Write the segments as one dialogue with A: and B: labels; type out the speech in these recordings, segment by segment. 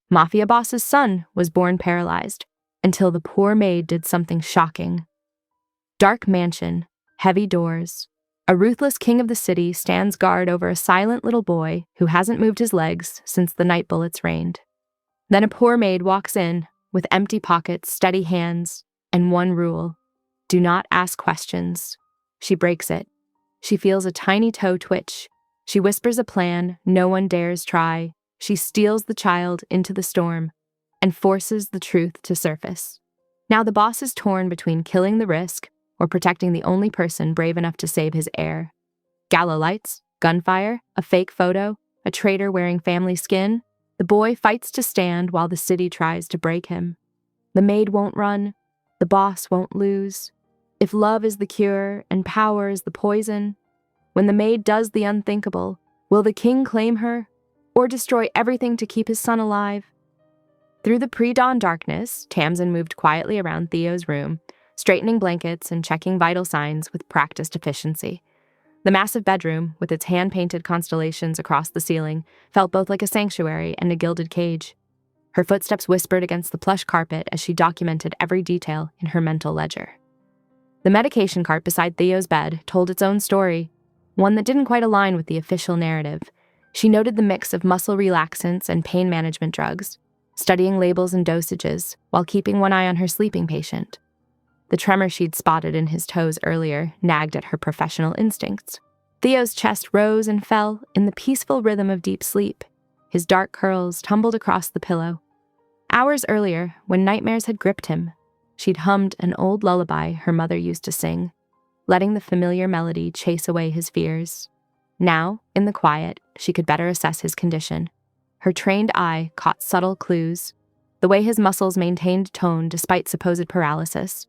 A: Mafia boss's son was born paralyzed, until the poor maid did something shocking. Dark mansion, heavy doors. A ruthless king of the city stands guard over a silent little boy who hasn't moved his legs since the night bullets rained. Then a poor maid walks in, with empty pockets, steady hands, and one rule: do not ask questions. She breaks it. She feels a tiny toe twitch. She whispers a plan no one dares try. She steals the child into the storm and forces the truth to surface. Now the boss is torn between killing the risk or protecting the only person brave enough to save his heir. Gala lights, gunfire, a fake photo, a traitor wearing family skin. The boy fights to stand while the city tries to break him. The maid won't run. The boss won't lose. If love is the cure and power is the poison, when the maid does the unthinkable, will the king claim her or destroy everything to keep his son alive? Through the pre-dawn darkness, Tamsin moved quietly around Theo's room, straightening blankets and checking vital signs with practiced efficiency. The massive bedroom, with its hand-painted constellations across the ceiling, felt both like a sanctuary and a gilded cage. Her footsteps whispered against the plush carpet as she documented every detail in her mental ledger. The medication cart beside Theo's bed told its own story, one that didn't quite align with the official narrative. She noted the mix of muscle relaxants and pain management drugs, studying labels and dosages while keeping one eye on her sleeping patient. The tremor she'd spotted in his toes earlier nagged at her professional instincts. Theo's chest rose and fell in the peaceful rhythm of deep sleep. His dark curls tumbled across the pillow. Hours earlier, when nightmares had gripped him, she'd hummed an old lullaby her mother used to sing, letting the familiar melody chase away his fears. Now, in the quiet, she could better assess his condition. Her trained eye caught subtle clues, the way his muscles maintained tone despite supposed paralysis,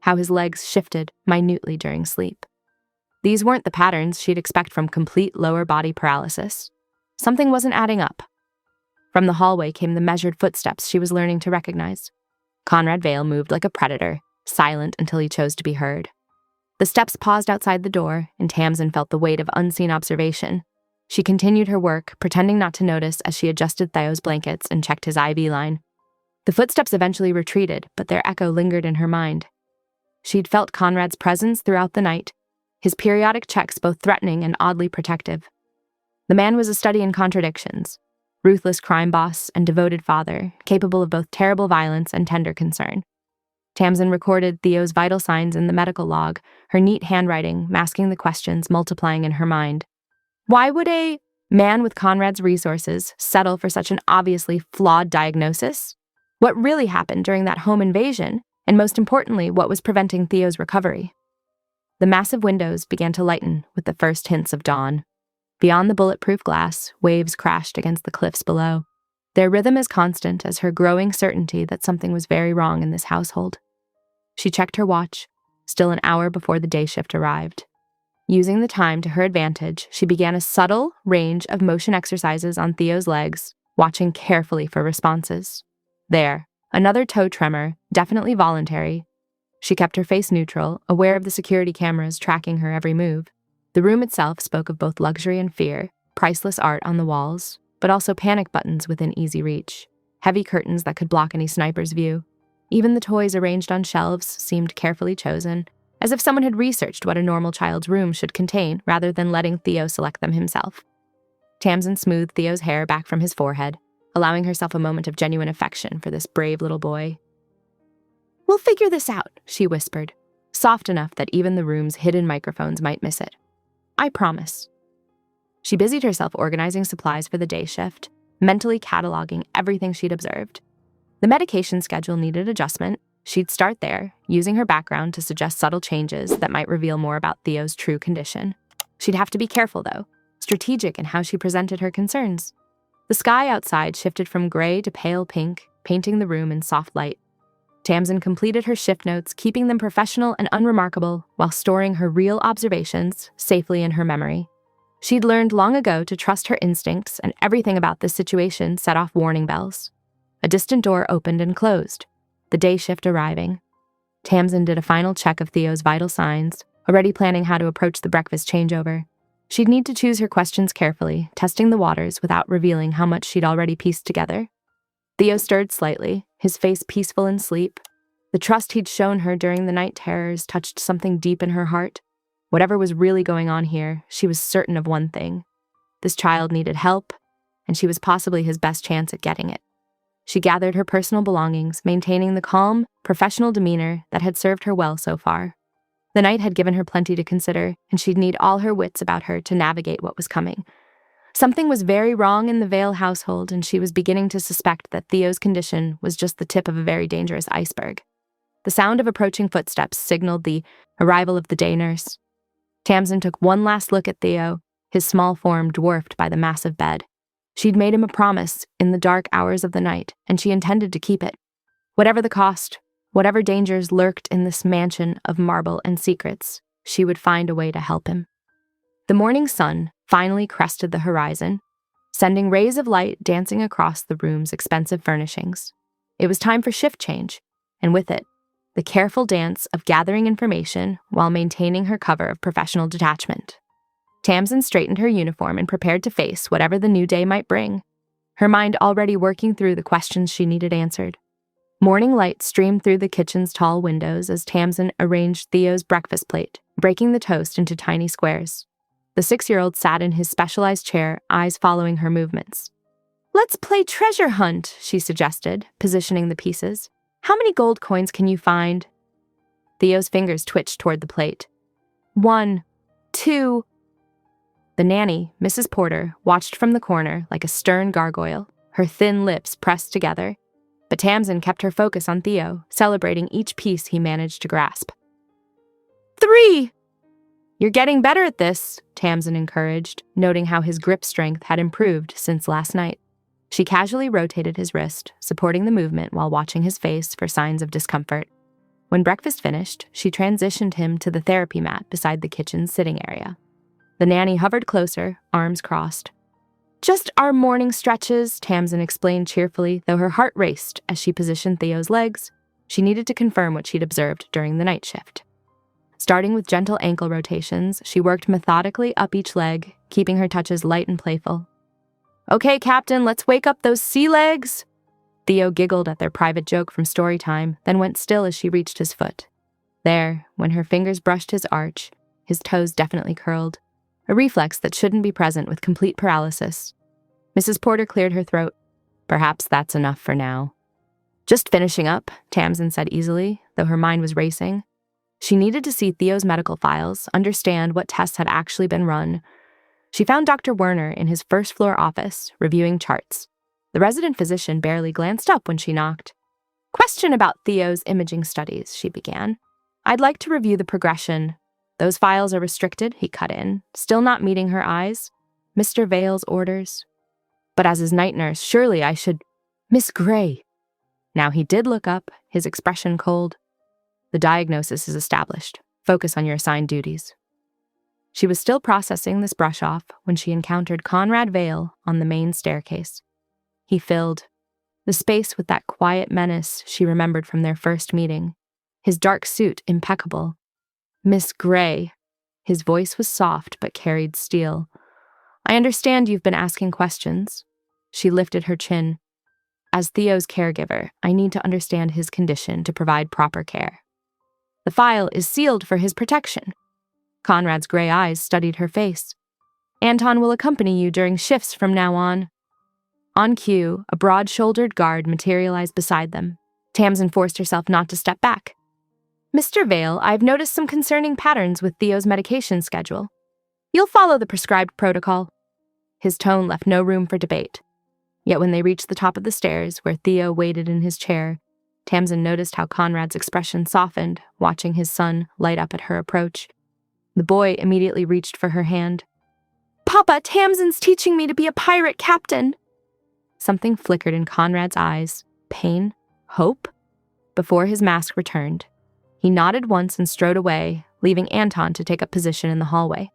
A: how his legs shifted minutely during sleep. These weren't the patterns she'd expect from complete lower body paralysis. Something wasn't adding up. From the hallway came the measured footsteps she was learning to recognize. Conrad Vale moved like a predator, silent until he chose to be heard. The steps paused outside the door, and Tamsin felt the weight of unseen observation. She continued her work, pretending not to notice as she adjusted Theo's blankets and checked his IV line. The footsteps eventually retreated, but their echo lingered in her mind. She'd felt Conrad's presence throughout the night, his periodic checks both threatening and oddly protective. The man was a study in contradictions, ruthless crime boss and devoted father, capable of both terrible violence and tender concern. Tamsin recorded Theo's vital signs in the medical log, her neat handwriting masking the questions multiplying in her mind. Why would a man with Conrad's resources settle for such an obviously flawed diagnosis? What really happened during that home invasion? And most importantly, what was preventing Theo's recovery? The massive windows began to lighten with the first hints of dawn. Beyond the bulletproof glass, waves crashed against the cliffs below, their rhythm as constant as her growing certainty that something was very wrong in this household. She checked her watch, still an hour before the day shift arrived. Using the time to her advantage, she began a subtle range of motion exercises on Theo's legs, watching carefully for responses. There, another toe tremor, definitely voluntary. She kept her face neutral, aware of the security cameras tracking her every move. The room itself spoke of both luxury and fear, priceless art on the walls, but also panic buttons within easy reach, heavy curtains that could block any sniper's view. Even the toys arranged on shelves seemed carefully chosen, as if someone had researched what a normal child's room should contain rather than letting Theo select them himself. Tamsin smoothed Theo's hair back from his forehead, allowing herself a moment of genuine affection for this brave little boy. "We'll figure this out," she whispered, soft enough that even the room's hidden microphones might miss it. "I promise." She busied herself organizing supplies for the day shift, mentally cataloging everything she'd observed. The medication schedule needed adjustment. She'd start there, using her background to suggest subtle changes that might reveal more about Theo's true condition. She'd have to be careful, though, strategic in how she presented her concerns. The sky outside shifted from gray to pale pink, painting the room in soft light. Tamsin completed her shift notes, keeping them professional and unremarkable while storing her real observations safely in her memory. She'd learned long ago to trust her instincts, and everything about this situation set off warning bells. A distant door opened and closed, the day shift arriving. Tamsin did a final check of Theo's vital signs, already planning how to approach the breakfast changeover. She'd need to choose her questions carefully, testing the waters without revealing how much she'd already pieced together. Theo stirred slightly, his face peaceful in sleep. The trust he'd shown her during the night terrors touched something deep in her heart. Whatever was really going on here, she was certain of one thing. This child needed help, and she was possibly his best chance at getting it. She gathered her personal belongings, maintaining the calm, professional demeanor that had served her well so far. The night had given her plenty to consider, and she'd need all her wits about her to navigate what was coming. Something was very wrong in the Vale household, and she was beginning to suspect that Theo's condition was just the tip of a very dangerous iceberg. The sound of approaching footsteps signaled the arrival of the day nurse. Tamsin took one last look at Theo, his small form dwarfed by the massive bed. She'd made him a promise in the dark hours of the night, and she intended to keep it. Whatever the cost, whatever dangers lurked in this mansion of marble and secrets, she would find a way to help him. The morning sun finally crested the horizon, sending rays of light dancing across the room's expensive furnishings. It was time for shift change, and with it, the careful dance of gathering information while maintaining her cover of professional detachment. Tamsin straightened her uniform and prepared to face whatever the new day might bring, her mind already working through the questions she needed answered. Morning light streamed through the kitchen's tall windows as Tamsin arranged Theo's breakfast plate, breaking the toast into tiny squares. The 6-year-old sat in his specialized chair, eyes following her movements. "Let's play treasure hunt," she suggested, positioning the pieces. "How many gold coins can you find?" Theo's fingers twitched toward the plate. 1, 2. The nanny, Mrs. Porter, watched from the corner like a stern gargoyle, her thin lips pressed together. But Tamsin kept her focus on Theo, celebrating each piece he managed to grasp. 3! "You're getting better at this," Tamsin encouraged, noting how his grip strength had improved since last night. She casually rotated his wrist, supporting the movement while watching his face for signs of discomfort. When breakfast finished, she transitioned him to the therapy mat beside the kitchen's sitting area. The nanny hovered closer, arms crossed. "Just our morning stretches," Tamsin explained cheerfully, though her heart raced as she positioned Theo's legs. She needed to confirm what she'd observed during the night shift. Starting with gentle ankle rotations, she worked methodically up each leg, keeping her touches light and playful. "Okay, Captain, let's wake up those sea legs." Theo giggled at their private joke from story time, then went still as she reached his foot. There, when her fingers brushed his arch, his toes definitely curled, a reflex that shouldn't be present with complete paralysis. Mrs. Porter cleared her throat. "Perhaps that's enough for now." "Just finishing up," Tamsin said easily, though her mind was racing. She needed to see Theo's medical files, understand what tests had actually been run. She found Dr. Werner in his first-floor office, reviewing charts. The resident physician barely glanced up when she knocked. "Question about Theo's imaging studies," she began. "I'd like to review the progression." "Those files are restricted," he cut in, still not meeting her eyes. "Mr. Vale's orders." "But as his night nurse, surely I should—" "Miss Gray." Now he did look up, his expression cold. "The diagnosis is established. Focus on your assigned duties." She was still processing this brush-off when she encountered Conrad Vale on the main staircase. He filled the space with that quiet menace she remembered from their first meeting, his dark suit impeccable. "Miss Gray." His voice was soft but carried steel. "I understand you've been asking questions." She lifted her chin. "As Theo's caregiver, I need to understand his condition to provide proper care. The file is sealed for his protection." Conrad's gray eyes studied her face. "Anton will accompany you during shifts from now on." On cue, a broad-shouldered guard materialized beside them. Tamsin forced herself not to step back. "Mr. Vale, I've noticed some concerning patterns with Theo's medication schedule. You'll follow the prescribed protocol." His tone left no room for debate. Yet when they reached the top of the stairs, where Theo waited in his chair, Tamsin noticed how Conrad's expression softened, watching his son light up at her approach. The boy immediately reached for her hand. "Papa, Tamsin's teaching me to be a pirate captain." Something flickered in Conrad's eyes. Pain? Hope? Before his mask returned. He nodded once and strode away, leaving Anton to take up position in the hallway.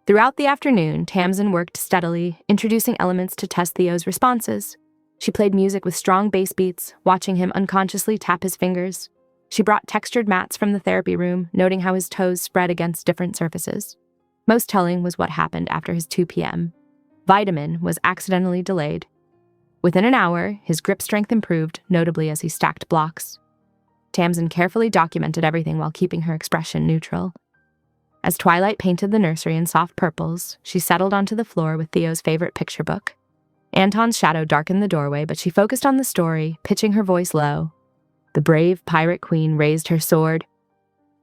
A: Throughout the afternoon, Tamsin worked steadily, introducing elements to test Theo's responses. She played music with strong bass beats, watching him unconsciously tap his fingers. She brought textured mats from the therapy room, noting how his toes spread against different surfaces. Most telling was what happened after his 2 p.m. Vitamin was accidentally delayed. Within an hour, his grip strength improved, notably as he stacked blocks. Tamsin carefully documented everything while keeping her expression neutral. As twilight painted the nursery in soft purples, she settled onto the floor with Theo's favorite picture book. Anton's shadow darkened the doorway, but she focused on the story, pitching her voice low. The brave pirate queen raised her sword.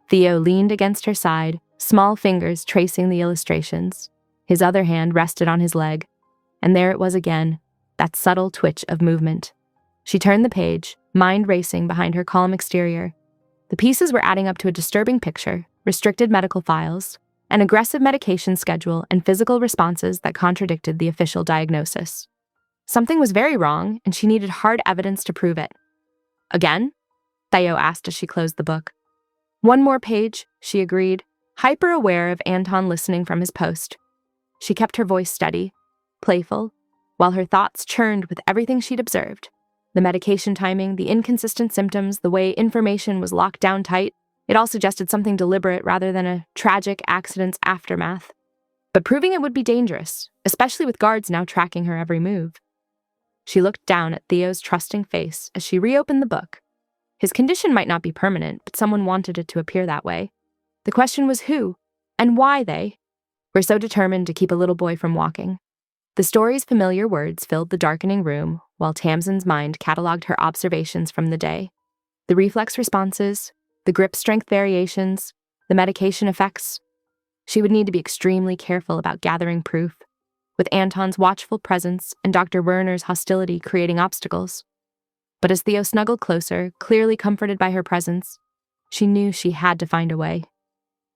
A: Theo leaned against her side, small fingers tracing the illustrations. His other hand rested on his leg, and there it was again, that subtle twitch of movement. She turned the page, mind racing behind her calm exterior. The pieces were adding up to a disturbing picture: restricted medical files, an aggressive medication schedule, and physical responses that contradicted the official diagnosis. Something was very wrong, and she needed hard evidence to prove it. Again? Theo asked as she closed the book. One more page, she agreed, hyper-aware of Anton listening from his post. She kept her voice steady, playful, while her thoughts churned with everything she'd observed. The medication timing, the inconsistent symptoms, the way information was locked down tight. It all suggested something deliberate rather than a tragic accident's aftermath. But proving it would be dangerous, especially with guards now tracking her every move. She looked down at Theo's trusting face as she reopened the book. His condition might not be permanent, but someone wanted it to appear that way. The question was who, and why they were so determined to keep a little boy from walking. The story's familiar words filled the darkening room, while Tamsin's mind catalogued her observations from the day. The reflex responses, the grip strength variations, the medication effects. She would need to be extremely careful about gathering proof, with Anton's watchful presence and Dr. Werner's hostility creating obstacles. But as Theo snuggled closer, clearly comforted by her presence, she knew she had to find a way.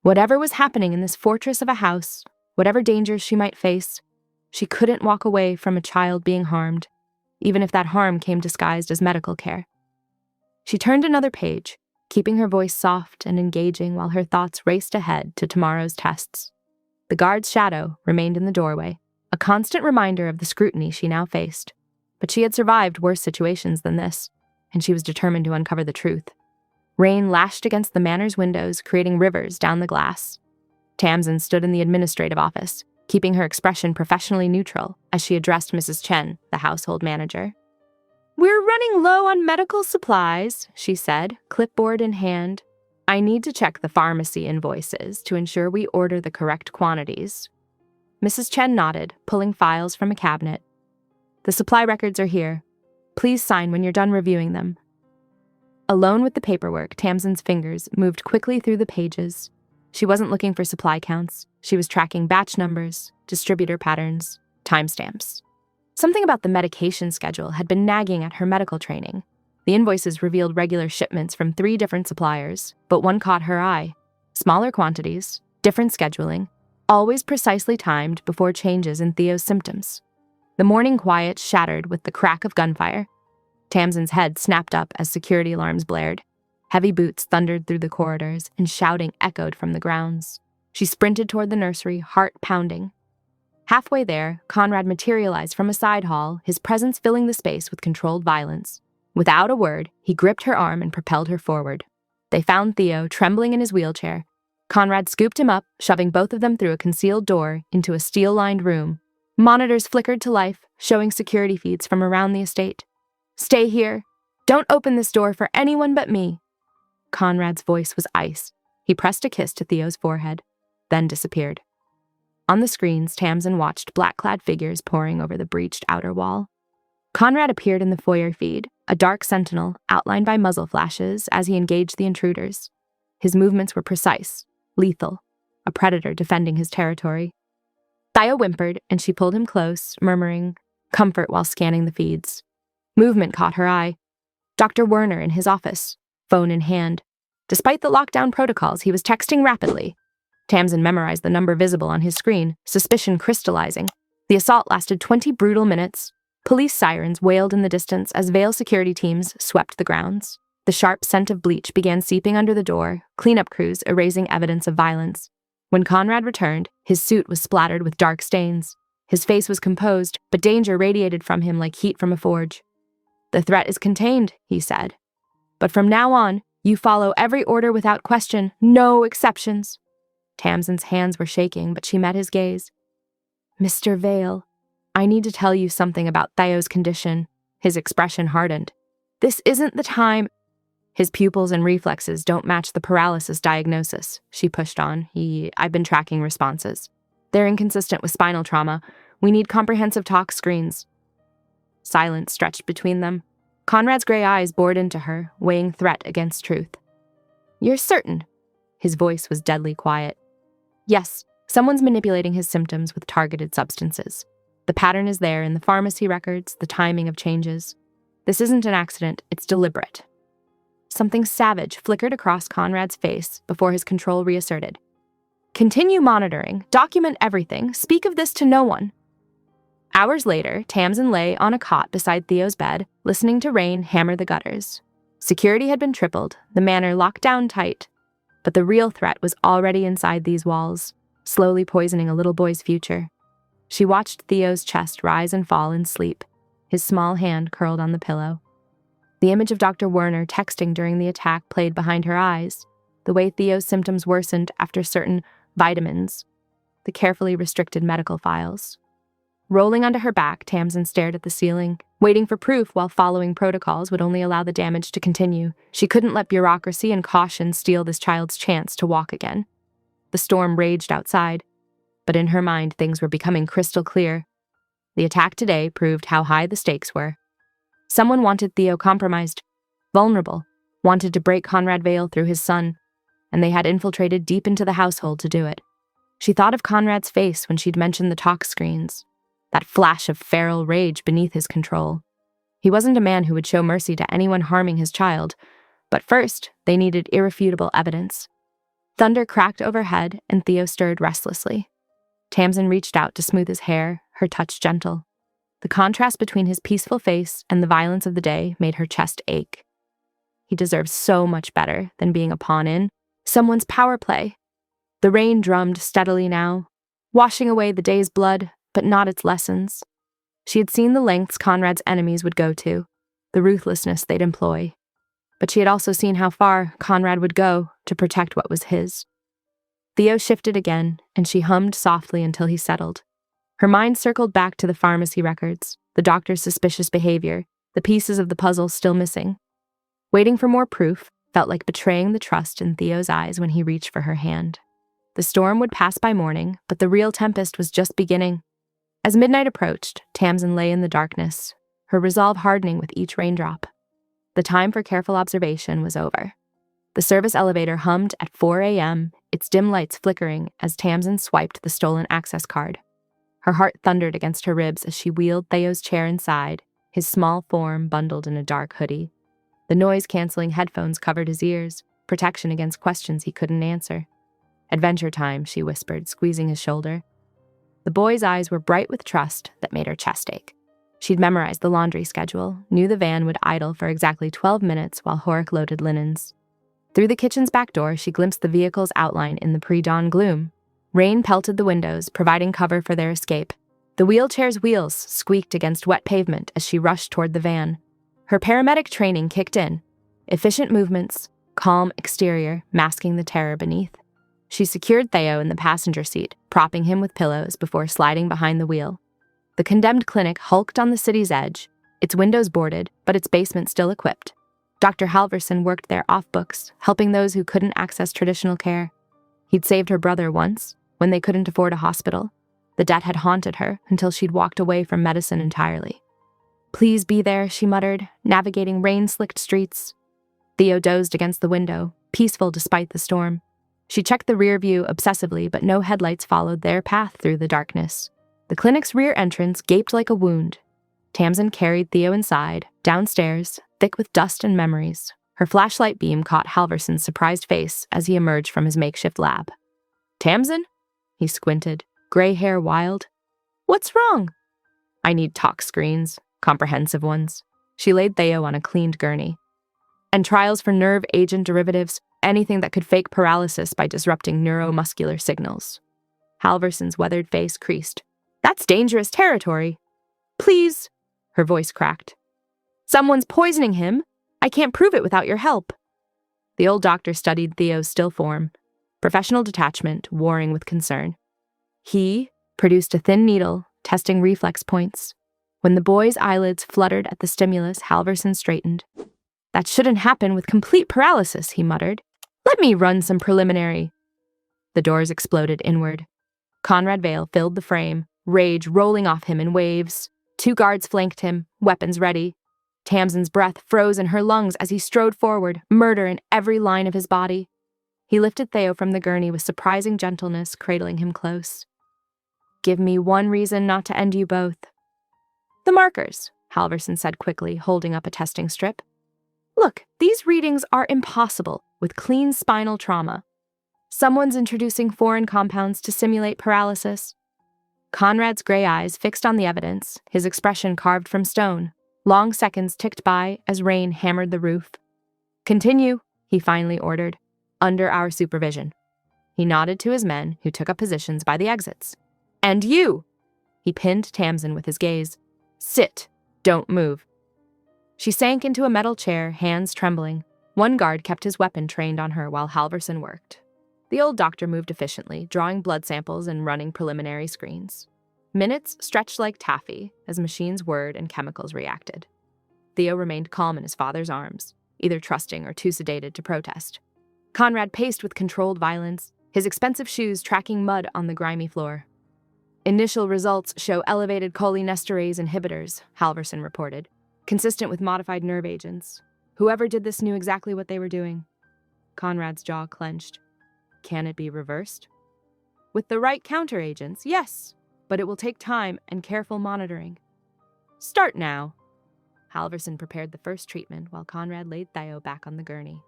A: Whatever was happening in this fortress of a house, whatever dangers she might face, she couldn't walk away from a child being harmed, even if that harm came disguised as medical care. She turned another page, keeping her voice soft and engaging while her thoughts raced ahead to tomorrow's tests. The guard's shadow remained in the doorway, a constant reminder of the scrutiny she now faced. But she had survived worse situations than this, and she was determined to uncover the truth. Rain lashed against the manor's windows, creating rivers down the glass. Tamsin stood in the administrative office, keeping her expression professionally neutral as she addressed Mrs. Chen, the household manager. "We're running low on medical supplies," she said, clipboard in hand. "I need to check the pharmacy invoices to ensure we order the correct quantities." Mrs. Chen nodded, pulling files from a cabinet. "The supply records are here. Please sign when you're done reviewing them." Alone with the paperwork, Tamsin's fingers moved quickly through the pages. She wasn't looking for supply counts. She was tracking batch numbers, distributor patterns, timestamps. Something about the medication schedule had been nagging at her medical training. The invoices revealed regular shipments from 3 different suppliers, but one caught her eye. Smaller quantities, different scheduling, always precisely timed before changes in Theo's symptoms. The morning quiet shattered with the crack of gunfire. Tamsin's head snapped up as security alarms blared. Heavy boots thundered through the corridors, and shouting echoed from the grounds. She sprinted toward the nursery, heart pounding. Halfway there, Conrad materialized from a side hall, his presence filling the space with controlled violence. Without a word, he gripped her arm and propelled her forward. They found Theo trembling in his wheelchair. Conrad scooped him up, shoving both of them through a concealed door into a steel-lined room. Monitors flickered to life, showing security feeds from around the estate. "Stay here. Don't open this door for anyone but me." Conrad's voice was ice. He pressed a kiss to Theo's forehead, then disappeared. On the screens, Tamsin watched black-clad figures pouring over the breached outer wall. Conrad appeared in the foyer feed, a dark sentinel outlined by muzzle flashes as he engaged the intruders. His movements were precise, lethal, a predator defending his territory. Theo whimpered, and she pulled him close, murmuring comfort while scanning the feeds. Movement caught her eye. Dr. Werner in his office, phone in hand. Despite the lockdown protocols, he was texting rapidly. Tamsin memorized the number visible on his screen, suspicion crystallizing. The assault lasted 20 brutal minutes. Police sirens wailed in the distance as Vale security teams swept the grounds. The sharp scent of bleach began seeping under the door, cleanup crews erasing evidence of violence. When Conrad returned, his suit was splattered with dark stains. His face was composed, but danger radiated from him like heat from a forge. "The threat is contained," he said. "But from now on, you follow every order without question, no exceptions." Tamsin's hands were shaking, but she met his gaze. "Mr. Vale, I need to tell you something about Theo's condition. His expression hardened. This isn't the time. His pupils and reflexes don't match the paralysis diagnosis, she pushed on. I've been tracking responses. They're inconsistent with spinal trauma. We need comprehensive tox screens. Silence stretched between them. Conrad's gray eyes bored into her, weighing threat against truth. You're certain? His voice was deadly quiet. Yes, someone's manipulating his symptoms with targeted substances. The pattern is there in the pharmacy records, the timing of changes. This isn't an accident, it's deliberate. Something savage flickered across Conrad's face before his control reasserted. Continue monitoring, document everything, speak of this to no one. Hours later, Tamsin lay on a cot beside Theo's bed, listening to rain hammer the gutters. Security had been tripled, the manor locked down tight. But the real threat was already inside these walls, slowly poisoning a little boy's future. She watched Theo's chest rise and fall in sleep, his small hand curled on the pillow. The image of Dr. Werner texting during the attack played behind her eyes, the way Theo's symptoms worsened after certain vitamins, the carefully restricted medical files. Rolling onto her back, Tamsin stared at the ceiling, waiting for proof while following protocols would only allow the damage to continue. She couldn't let bureaucracy and caution steal this child's chance to walk again. The storm raged outside, but in her mind things were becoming crystal clear. The attack today proved how high the stakes were. Someone wanted Theo compromised, vulnerable, wanted to break Conrad Vale through his son, and they had infiltrated deep into the household to do it. She thought of Conrad's face when she'd mentioned the talk screens, that flash of feral rage beneath his control. He wasn't a man who would show mercy to anyone harming his child, but first, they needed irrefutable evidence. Thunder cracked overhead, and Theo stirred restlessly. Tamsin reached out to smooth his hair, her touch gentle. The contrast between his peaceful face and the violence of the day made her chest ache. He deserves so much better than being a pawn in someone's power play. The rain drummed steadily now, washing away the day's blood, but not its lessons. She had seen the lengths Conrad's enemies would go to, the ruthlessness they'd employ. But she had also seen how far Conrad would go to protect what was his. Theo shifted again, and she hummed softly until he settled. Her mind circled back to the pharmacy records, the doctor's suspicious behavior, the pieces of the puzzle still missing. Waiting for more proof felt like betraying the trust in Theo's eyes when he reached for her hand. The storm would pass by morning, but the real tempest was just beginning. As midnight approached, Tamsin lay in the darkness, her resolve hardening with each raindrop. The time for careful observation was over. The service elevator hummed at 4 a.m., its dim lights flickering as Tamsin swiped the stolen access card. Her heart thundered against her ribs as she wheeled Theo's chair inside, his small form bundled in a dark hoodie. The noise-canceling headphones covered his ears, protection against questions he couldn't answer. Adventure time, she whispered, squeezing his shoulder. The boy's eyes were bright with trust that made her chest ache. She'd memorized the laundry schedule, knew the van would idle for exactly 12 minutes while Horik loaded linens. Through the kitchen's back door, she glimpsed the vehicle's outline in the pre-dawn gloom. Rain pelted the windows, providing cover for their escape. The wheelchair's wheels squeaked against wet pavement as she rushed toward the van. Her paramedic training kicked in. Efficient movements, calm exterior, masking the terror beneath. She secured Theo in the passenger seat, propping him with pillows before sliding behind the wheel. The condemned clinic hulked on the city's edge, its windows boarded, but its basement still equipped. Dr. Halverson worked there off books, helping those who couldn't access traditional care. He'd saved her brother once, when they couldn't afford a hospital. The debt had haunted her until she'd walked away from medicine entirely. Please be there, she muttered, navigating rain-slicked streets. Theo dozed against the window, peaceful despite the storm. She checked the rear view obsessively, but no headlights followed their path through the darkness. The clinic's rear entrance gaped like a wound. Tamsin carried Theo inside, downstairs, thick with dust and memories. Her flashlight beam caught Halverson's surprised face as he emerged from his makeshift lab. Tamsin? He squinted, gray hair wild. What's wrong? I need talk screens, comprehensive ones. She laid Theo on a cleaned gurney. And trials for nerve agent derivatives, anything that could fake paralysis by disrupting neuromuscular signals. Halverson's weathered face creased. That's dangerous territory. Please, her voice cracked. Someone's poisoning him. I can't prove it without your help. The old doctor studied Theo's still form, professional detachment warring with concern. He produced a thin needle, testing reflex points. When the boy's eyelids fluttered at the stimulus, Halverson straightened. "That shouldn't happen with complete paralysis," he muttered. "Let me run some preliminary." The doors exploded inward. Conrad Vale filled the frame, rage rolling off him in waves. 2 guards flanked him, weapons ready. Tamsin's breath froze in her lungs as he strode forward, murder in every line of his body. He lifted Theo from the gurney with surprising gentleness, cradling him close. "Give me one reason not to end you both." "The markers," Halverson said quickly, holding up a testing strip. "Look, these readings are impossible with clean spinal trauma. Someone's introducing foreign compounds to simulate paralysis." Conrad's gray eyes fixed on the evidence, his expression carved from stone. Long seconds ticked by as rain hammered the roof. "Continue," he finally ordered, "under our supervision." He nodded to his men, who took up positions by the exits. "And you!" He pinned Tamsin with his gaze. "Sit. Don't move." She sank into a metal chair, hands trembling. One guard kept his weapon trained on her while Halverson worked. The old doctor moved efficiently, drawing blood samples and running preliminary screens. Minutes stretched like taffy as machines whirred and chemicals reacted. Theo remained calm in his father's arms, either trusting or too sedated to protest. Conrad paced with controlled violence, his expensive shoes tracking mud on the grimy floor. "Initial results show elevated cholinesterase inhibitors," Halverson reported, "consistent with modified nerve agents. Whoever did this knew exactly what they were doing." Conrad's jaw clenched. "Can it be reversed?" "With the right counteragents, yes, but it will take time and careful monitoring." "Start now." Halverson prepared the first treatment while Conrad laid Theo back on the gurney.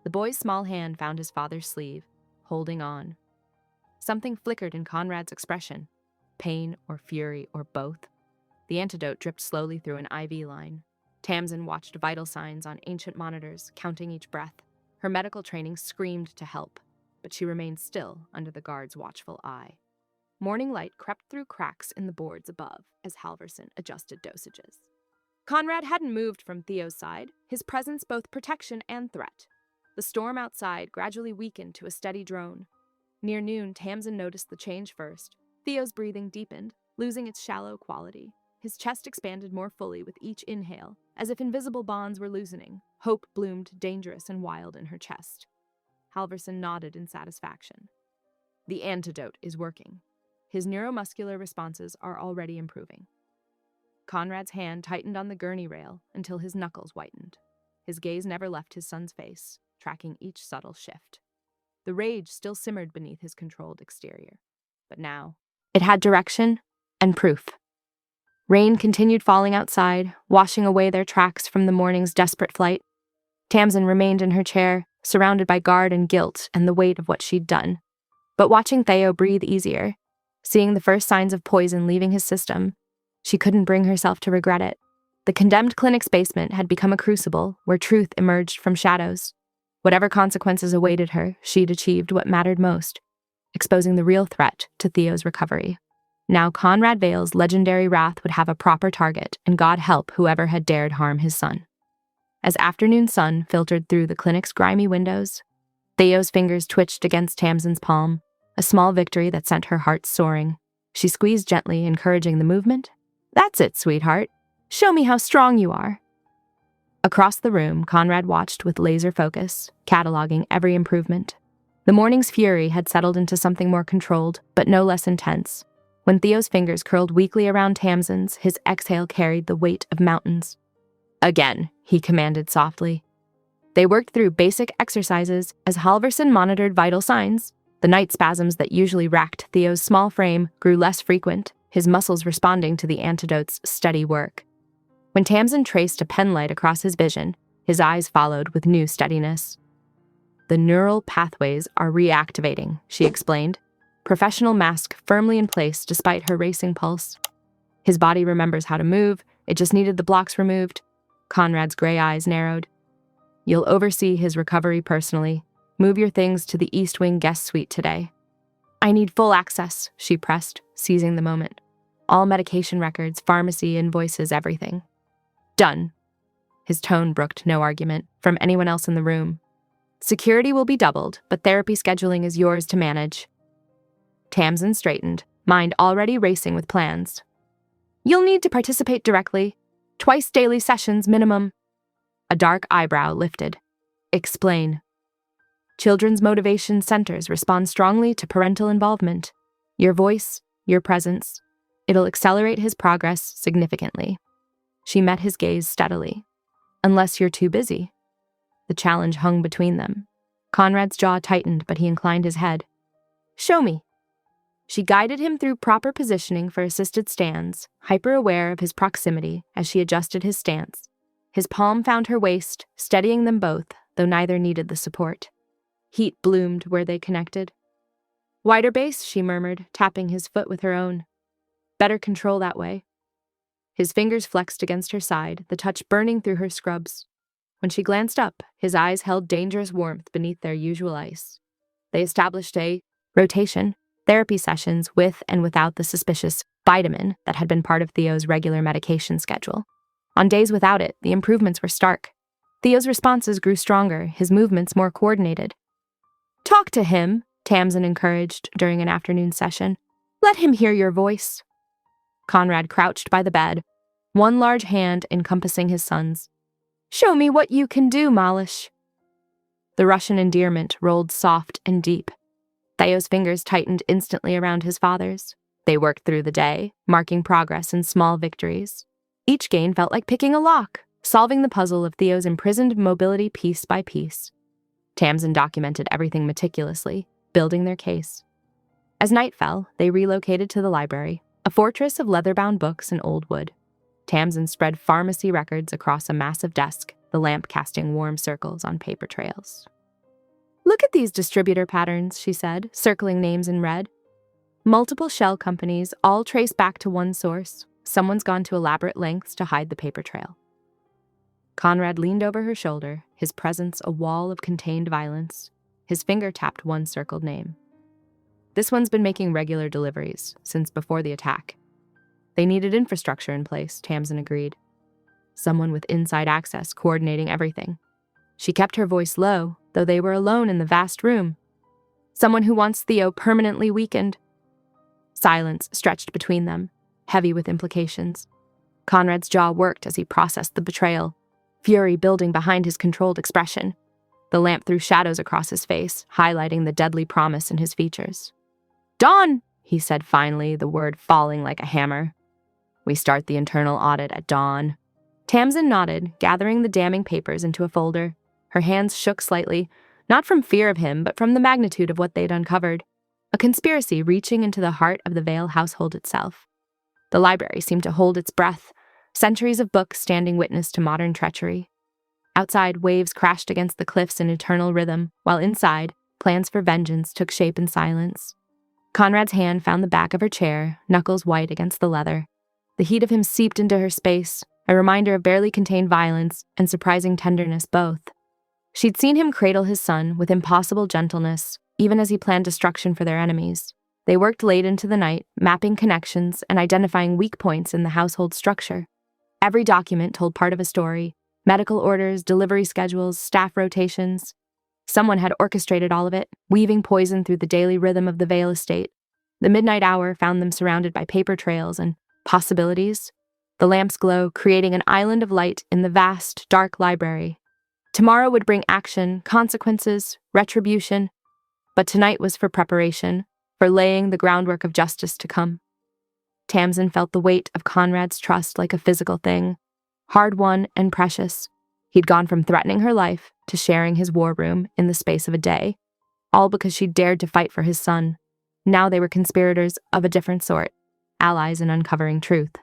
A: The boy's small hand found his father's sleeve, holding on. Something flickered in Conrad's expression, pain or fury or both. The antidote dripped slowly through an IV line. Tamsin watched vital signs on ancient monitors, counting each breath. Her medical training screamed to help, but she remained still under the guard's watchful eye. Morning light crept through cracks in the boards above as Halverson adjusted dosages. Conrad hadn't moved from Theo's side, his presence both protection and threat. The storm outside gradually weakened to a steady drone. Near noon, Tamsin noticed the change first. Theo's breathing deepened, losing its shallow quality. His chest expanded more fully with each inhale, as if invisible bonds were loosening. Hope bloomed dangerous and wild in her chest. Halverson nodded in satisfaction. "The antidote is working. His neuromuscular responses are already improving." Conrad's hand tightened on the gurney rail until his knuckles whitened. His gaze never left his son's face, tracking each subtle shift. The rage still simmered beneath his controlled exterior. But now, it had direction and proof. Rain continued falling outside, washing away their tracks from the morning's desperate flight. Tamsin remained in her chair, surrounded by guard and guilt and the weight of what she'd done. But watching Theo breathe easier, seeing the first signs of poison leaving his system, she couldn't bring herself to regret it. The condemned clinic's basement had become a crucible where truth emerged from shadows. Whatever consequences awaited her, she'd achieved what mattered most, exposing the real threat to Theo's recovery. Now Conrad Vale's legendary wrath would have a proper target, and God help whoever had dared harm his son. As afternoon sun filtered through the clinic's grimy windows, Theo's fingers twitched against Tamsin's palm, a small victory that sent her heart soaring. She squeezed gently, encouraging the movement. "That's it, sweetheart. Show me how strong you are." Across the room, Conrad watched with laser focus, cataloging every improvement. The morning's fury had settled into something more controlled, but no less intense. When Theo's fingers curled weakly around Tamsin's, his exhale carried the weight of mountains. "Again," he commanded softly. They worked through basic exercises as Halverson monitored vital signs. The night spasms that usually racked Theo's small frame grew less frequent, his muscles responding to the antidote's steady work. When Tamsin traced a penlight across his vision, his eyes followed with new steadiness. "The neural pathways are reactivating," she explained, professional mask firmly in place despite her racing pulse. "His body remembers how to move, it just needed the blocks removed." Conrad's gray eyes narrowed. "You'll oversee his recovery personally. Move your things to the East Wing guest suite today." "I need full access," she pressed, seizing the moment. "All medication records, pharmacy, invoices, everything." "Done." His tone brooked no argument from anyone else in the room. "Security will be doubled, but therapy scheduling is yours to manage." Tamsin straightened, mind already racing with plans. You'll need to participate directly. Twice daily sessions minimum. A dark eyebrow lifted. Explain. Children's motivation centers respond strongly to parental involvement. Your voice, your presence. It'll accelerate his progress significantly. She met his gaze steadily. Unless you're too busy. The challenge hung between them. Conrad's jaw tightened, but he inclined his head. Show me. She guided him through proper positioning for assisted stands, hyper-aware of his proximity as she adjusted his stance. His palm found her waist, steadying them both, though neither needed the support. Heat bloomed where they connected. Wider base, she murmured, tapping his foot with her own. Better control that way. His fingers flexed against her side, the touch burning through her scrubs. When she glanced up, his eyes held dangerous warmth beneath their usual ice. They established a rotation, therapy sessions with and without the suspicious vitamin that had been part of Theo's regular medication schedule. On days without it, the improvements were stark. Theo's responses grew stronger, his movements more coordinated. Talk to him, Tamsin encouraged during an afternoon session. Let him hear your voice. Conrad crouched by the bed, one large hand encompassing his son's. Show me what you can do, Malish. The Russian endearment rolled soft and deep. Theo's fingers tightened instantly around his father's. They worked through the day, marking progress and small victories. Each gain felt like picking a lock, solving the puzzle of Theo's imprisoned mobility piece by piece. Tamsin documented everything meticulously, building their case. As night fell, they relocated to the library, a fortress of leather-bound books and old wood. Tamsin spread pharmacy records across a massive desk, the lamp casting warm circles on paper trails. Look at these distributor patterns, she said, circling names in red. Multiple shell companies, all trace back to one source. Someone's gone to elaborate lengths to hide the paper trail. Conrad leaned over her shoulder, his presence a wall of contained violence. His finger tapped one circled name. This one's been making regular deliveries since before the attack. They needed infrastructure in place, Tamsin agreed. Someone with inside access coordinating everything. She kept her voice low, though they were alone in the vast room. Someone who wants Theo permanently weakened. Silence stretched between them, heavy with implications. Conrad's jaw worked as he processed the betrayal, fury building behind his controlled expression. The lamp threw shadows across his face, highlighting the deadly promise in his features. Dawn, he said finally, the word falling like a hammer. We start the internal audit at dawn. Tamsin nodded, gathering the damning papers into a folder. Her hands shook slightly, not from fear of him, but from the magnitude of what they'd uncovered. A conspiracy reaching into the heart of the Vale household itself. The library seemed to hold its breath, centuries of books standing witness to modern treachery. Outside, waves crashed against the cliffs in eternal rhythm, while inside, plans for vengeance took shape in silence. Conrad's hand found the back of her chair, knuckles white against the leather. The heat of him seeped into her space, a reminder of barely contained violence and surprising tenderness both. She'd seen him cradle his son with impossible gentleness, even as he planned destruction for their enemies. They worked late into the night, mapping connections and identifying weak points in the household structure. Every document told part of a story: medical orders, delivery schedules, staff rotations. Someone had orchestrated all of it, weaving poison through the daily rhythm of the Vale estate. The midnight hour found them surrounded by paper trails and possibilities. The lamp's glow creating an island of light in the vast, dark library. Tomorrow would bring action, consequences, retribution. But tonight was for preparation, for laying the groundwork of justice to come. Tamsin felt the weight of Conrad's trust like a physical thing, hard-won and precious. He'd gone from threatening her life to sharing his war room in the space of a day, all because she dared to fight for his son. Now they were conspirators of a different sort, allies in uncovering truth.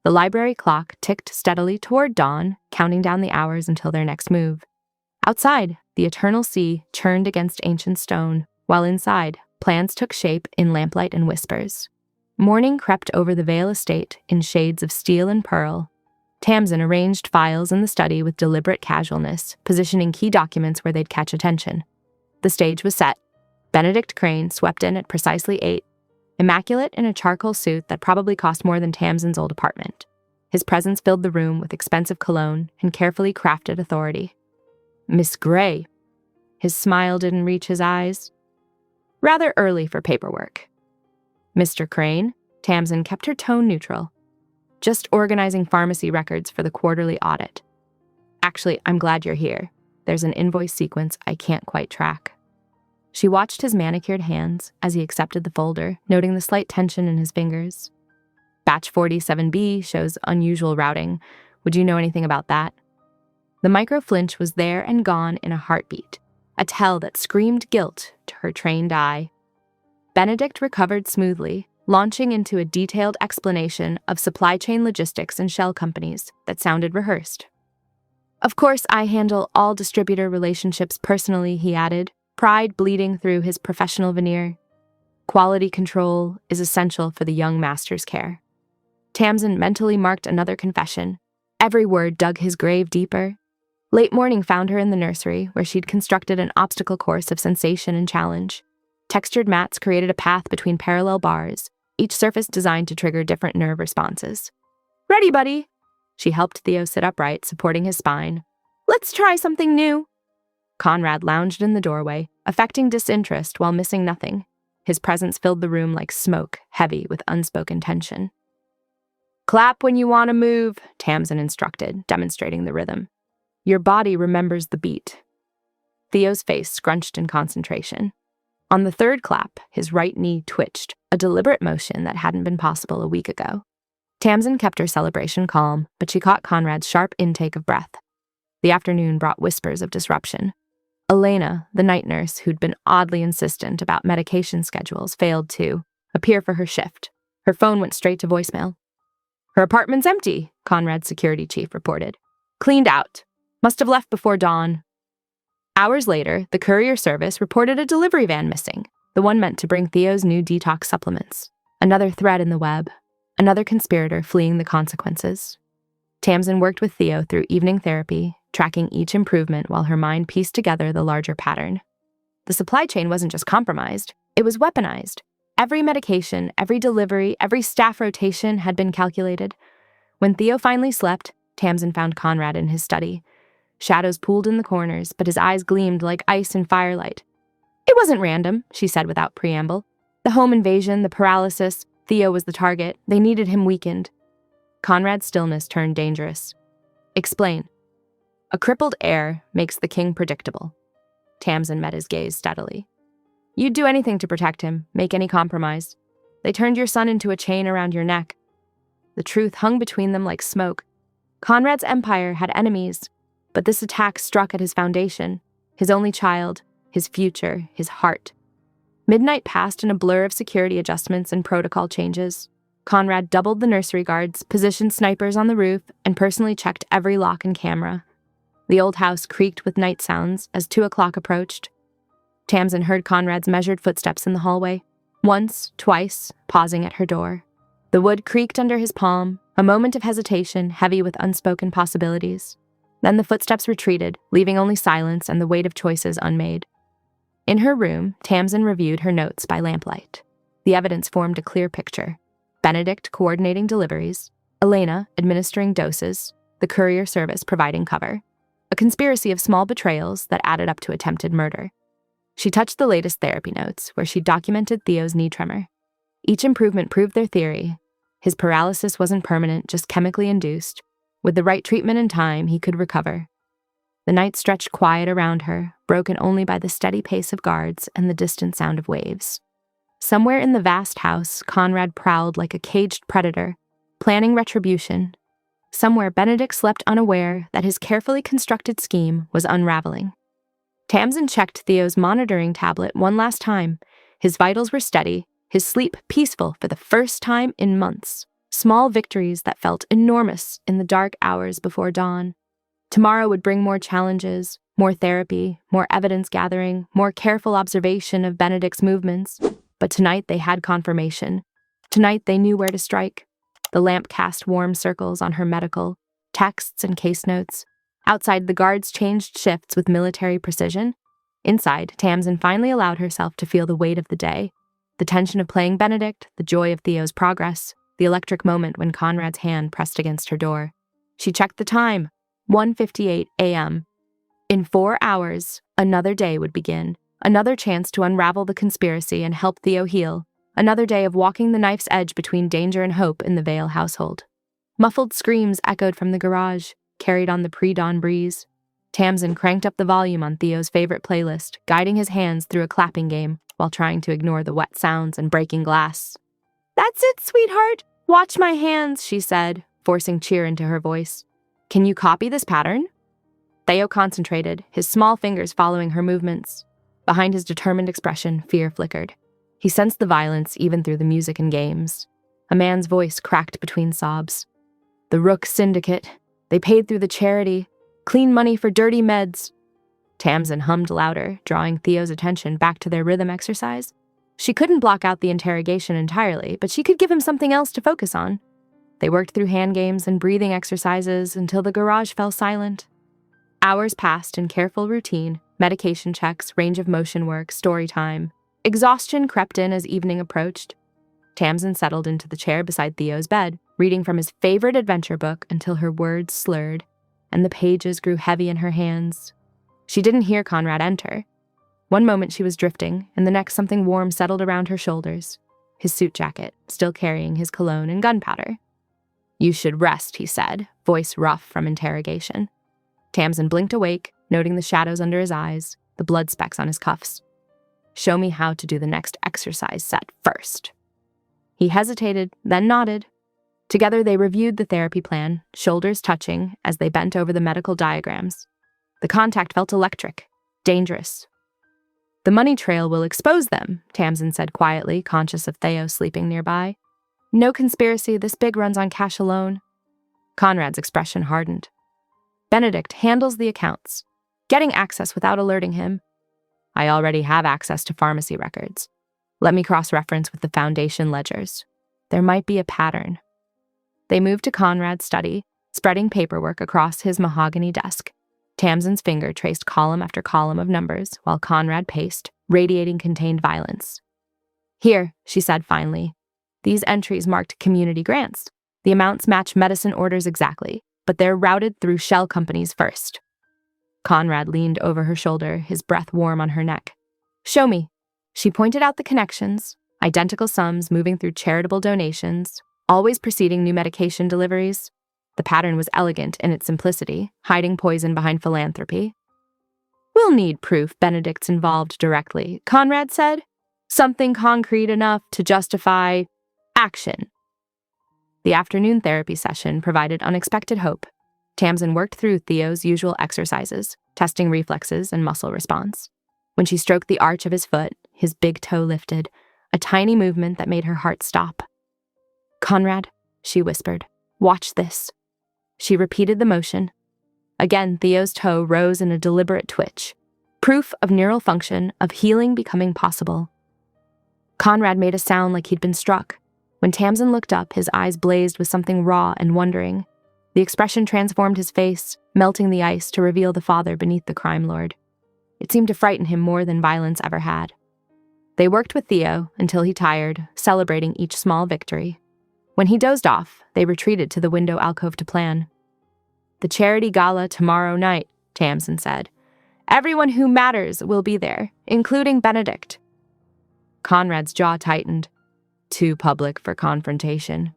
A: The library clock ticked steadily toward dawn, counting down the hours until their next move. Outside, the eternal sea churned against ancient stone, while inside, plans took shape in lamplight and whispers. Morning crept over the Vale estate in shades of steel and pearl. Tamsin arranged files in the study with deliberate casualness, positioning key documents where they'd catch attention. The stage was set. Benedict Crane swept in at precisely 8, immaculate in a charcoal suit that probably cost more than Tamsin's old apartment. His presence filled the room with expensive cologne and carefully crafted authority. Miss Gray. His smile didn't reach his eyes. Rather early for paperwork. Mr. Crane. Tamsin kept her tone neutral. just organizing pharmacy records for the quarterly audit. Actually, I'm glad you're here. There's an invoice sequence I can't quite track. She watched his manicured hands as he accepted the folder, noting the slight tension in his fingers. Batch 47B shows unusual routing. Would you know anything about that? The micro flinch was there and gone in a heartbeat, a tell that screamed guilt to her trained eye. Benedict recovered smoothly, launching into a detailed explanation of supply chain logistics and shell companies that sounded rehearsed. Of course, I handle all distributor relationships personally, he added, pride bleeding through his professional veneer. Quality control is essential for the young master's care. Tamsin mentally marked another confession. Every word dug his grave deeper. Late morning found her in the nursery, where she'd constructed an obstacle course of sensation and challenge. Textured mats created a path between parallel bars, each surface designed to trigger different nerve responses. "Ready, buddy?" She helped Theo sit upright, supporting his spine. "Let's try something new." Conrad lounged in the doorway, affecting disinterest while missing nothing. His presence filled the room like smoke, heavy with unspoken tension. "Clap when you want to move," Tamsin instructed, demonstrating the rhythm. "Your body remembers the beat." Theo's face scrunched in concentration. On the third clap, his right knee twitched, a deliberate motion that hadn't been possible a week ago. Tamsin kept her celebration calm, but she caught Conrad's sharp intake of breath. The afternoon brought whispers of disruption. Elena, the night nurse who'd been oddly insistent about medication schedules, failed to appear for her shift. Her phone went straight to voicemail. "Her apartment's empty," Conrad's security chief reported. "Cleaned out. Must have left before dawn." Hours later, the courier service reported a delivery van missing, the one meant to bring Theo's new detox supplements. Another thread in the web, another conspirator fleeing the consequences. Tamsin worked with Theo through evening therapy, tracking each improvement while her mind pieced together the larger pattern. The supply chain wasn't just compromised, it was weaponized. Every medication, every delivery, every staff rotation had been calculated. When Theo finally slept, Tamsin found Conrad in his study. Shadows pooled in the corners, but his eyes gleamed like ice in firelight. "It wasn't random," she said without preamble. "The home invasion, the paralysis, Theo was the target. They needed him weakened." Conrad's stillness turned dangerous. "Explain." "A crippled heir makes the king predictable." Tamsin met his gaze steadily. "You'd do anything to protect him, make any compromise. They turned your son into a chain around your neck." The truth hung between them like smoke. Conrad's empire had enemies, but this attack struck at his foundation, his only child, his future, his heart. Midnight passed in a blur of security adjustments and protocol changes. Conrad doubled the nursery guards, positioned snipers on the roof, and personally checked every lock and camera. The old house creaked with night sounds as 2 o'clock approached. Tamsin heard Conrad's measured footsteps in the hallway, once, twice, pausing at her door. The wood creaked under his palm, a moment of hesitation heavy with unspoken possibilities. Then the footsteps retreated, leaving only silence and the weight of choices unmade. In her room, Tamsin reviewed her notes by lamplight. The evidence formed a clear picture. Benedict coordinating deliveries, Elena administering doses, the courier service providing cover. A conspiracy of small betrayals that added up to attempted murder. She touched the latest therapy notes, where she documented Theo's knee tremor. Each improvement proved their theory. His paralysis wasn't permanent, just chemically induced. With the right treatment and time, he could recover. The night stretched quiet around her, broken only by the steady pace of guards and the distant sound of waves. Somewhere in the vast house, Conrad prowled like a caged predator, planning retribution. Somewhere, Benedict slept unaware that his carefully constructed scheme was unraveling. Tamsin checked Theo's monitoring tablet one last time. His vitals were steady, his sleep peaceful for the first time in months. Small victories that felt enormous in the dark hours before dawn. Tomorrow would bring more challenges, more therapy, more evidence gathering, more careful observation of Benedict's movements. But tonight they had confirmation. Tonight they knew where to strike. The lamp cast warm circles on her medical, texts and case notes. Outside, the guards changed shifts with military precision. Inside, Tamsin finally allowed herself to feel the weight of the day. The tension of playing Benedict, the joy of Theo's progress, the electric moment when Conrad's hand pressed against her door. She checked the time, 1:58 a.m. In 4 hours, another day would begin, another chance to unravel the conspiracy and help Theo heal, another day of walking the knife's edge between danger and hope in the Vale household. Muffled screams echoed from the garage, carried on the pre-dawn breeze. Tamsin cranked up the volume on Theo's favorite playlist, guiding his hands through a clapping game while trying to ignore the wet sounds and breaking glass. "That's it, sweetheart. Watch my hands," she said, forcing cheer into her voice. "Can you copy this pattern?" Theo concentrated, his small fingers following her movements. Behind his determined expression, fear flickered. He sensed the violence even through the music and games. A man's voice cracked between sobs. "The Rook Syndicate. They paid through the charity. Clean money for dirty meds." Tamsin hummed louder, drawing Theo's attention back to their rhythm exercise. She couldn't block out the interrogation entirely, but she could give him something else to focus on. They worked through hand games and breathing exercises until the garage fell silent. Hours passed in careful routine, medication checks, range of motion work, story time. Exhaustion crept in as evening approached. Tamsin settled into the chair beside Theo's bed, reading from his favorite adventure book until her words slurred, and the pages grew heavy in her hands. She didn't hear Conrad enter. One moment she was drifting, and the next something warm settled around her shoulders, his suit jacket, still carrying his cologne and gunpowder. "You should rest," he said, voice rough from interrogation. Tamsin blinked awake, noting the shadows under his eyes, the blood specks on his cuffs. "Show me how to do the next exercise set first." He hesitated, then nodded. Together they reviewed the therapy plan, shoulders touching as they bent over the medical diagrams. The contact felt electric, dangerous. "The money trail will expose them," Tamsin said quietly, conscious of Theo sleeping nearby. "No conspiracy this big runs on cash alone." Conrad's expression hardened. "Benedict handles the accounts, getting access without alerting him. I already have access to pharmacy records. Let me cross-reference with the Foundation ledgers. There might be a pattern." They moved to Conrad's study, spreading paperwork across his mahogany desk. Tamsin's finger traced column after column of numbers, while Conrad paced, radiating contained violence. "Here," she said finally. "These entries marked community grants. The amounts match medicine orders exactly, but they're routed through shell companies first." Conrad leaned over her shoulder, his breath warm on her neck. "Show me." She pointed out the connections, identical sums moving through charitable donations, always preceding new medication deliveries. The pattern was elegant in its simplicity, hiding poison behind philanthropy. "We'll need proof Benedict's involved directly," Conrad said. "Something concrete enough to justify action." The afternoon therapy session provided unexpected hope. Tamsin worked through Theo's usual exercises, testing reflexes and muscle response. When she stroked the arch of his foot, his big toe lifted, a tiny movement that made her heart stop. "Conrad," she whispered, "watch this." She repeated the motion. Again, Theo's toe rose in a deliberate twitch, proof of neural function, of healing becoming possible. Conrad made a sound like he'd been struck. When Tamsin looked up, his eyes blazed with something raw and wondering. The expression transformed his face, melting the ice to reveal the father beneath the crime lord. It seemed to frighten him more than violence ever had. They worked with Theo until he tired, celebrating each small victory. When he dozed off, they retreated to the window alcove to plan. "The charity gala tomorrow night," Tamsin said. "Everyone who matters will be there, including Benedict." Conrad's jaw tightened. Too public for confrontation.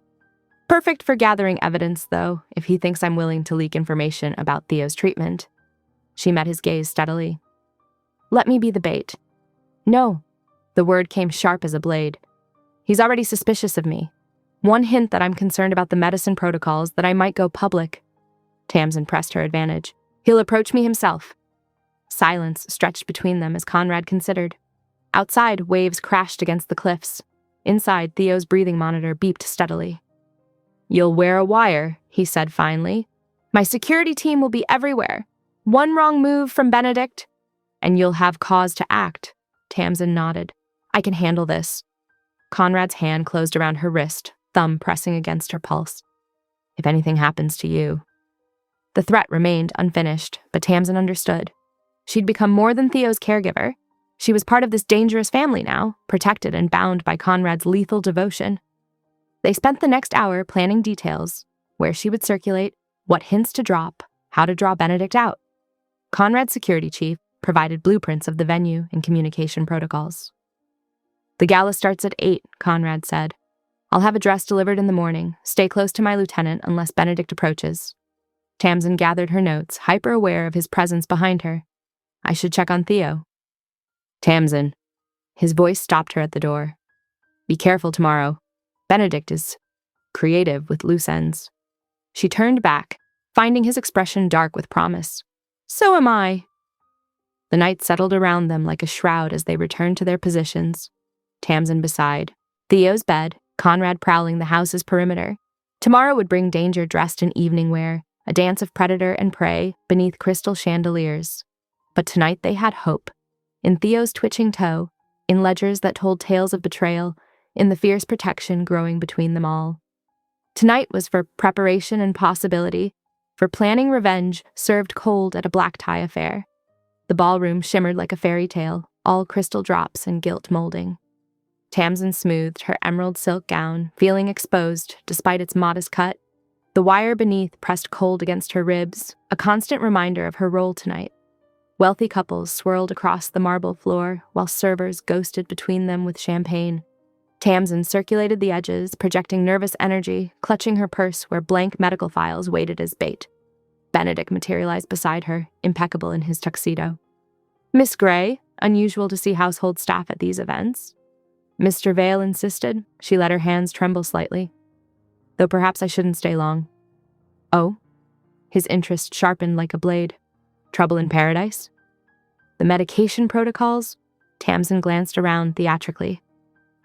A: Perfect for gathering evidence, though, if he thinks I'm willing to leak information about Theo's treatment. She met his gaze steadily. "Let me be the bait." "No." The word came sharp as a blade. "He's already suspicious of me. One hint that I'm concerned about the medicine protocols, that I might go public." Tamsin pressed her advantage. "He'll approach me himself." Silence stretched between them as Conrad considered. Outside, waves crashed against the cliffs. Inside, Theo's breathing monitor beeped steadily. "You'll wear a wire," he said finally. "My security team will be everywhere. One wrong move from Benedict, and you'll have cause to act." Tamsin nodded. "I can handle this." Conrad's hand closed around her wrist, thumb pressing against her pulse. "If anything happens to you." The threat remained unfinished, but Tamsin understood. She'd become more than Theo's caregiver. She was part of this dangerous family now, protected and bound by Conrad's lethal devotion. They spent the next hour planning details, where she would circulate, what hints to drop, how to draw Benedict out. Conrad's security chief provided blueprints of the venue and communication protocols. "The gala starts at 8, Conrad said. I'll have a dress delivered in the morning. Stay close to my lieutenant unless Benedict approaches. Tamsin gathered her notes, hyper-aware of his presence behind her. I should check on Theo. Tamsin. His voice stopped her at the door. Be careful tomorrow. Benedict is creative with loose ends. She turned back, finding his expression dark with promise. So am I. The night settled around them like a shroud as they returned to their positions. Tamsin beside Theo's bed, Conrad prowling the house's perimeter. Tomorrow would bring danger dressed in evening wear, a dance of predator and prey beneath crystal chandeliers. But tonight they had hope. In Theo's twitching toe, in ledgers that told tales of betrayal, in the fierce protection growing between them all. Tonight was for preparation and possibility, for planning revenge served cold at a black tie affair. The ballroom shimmered like a fairy tale, all crystal drops and gilt molding. Tamsin smoothed her emerald silk gown, feeling exposed despite its modest cut. The wire beneath pressed cold against her ribs, a constant reminder of her role tonight. Wealthy couples swirled across the marble floor, while servers ghosted between them with champagne. Tamsin circulated the edges, projecting nervous energy, clutching her purse where blank medical files waited as bait. Benedict materialized beside her, impeccable in his tuxedo. Miss Gray, unusual to see household staff at these events. Mr. Vale insisted. She let her hands tremble slightly. Though perhaps I shouldn't stay long. Oh? His interest sharpened like a blade. Trouble in paradise? The medication protocols? Tamsin glanced around theatrically.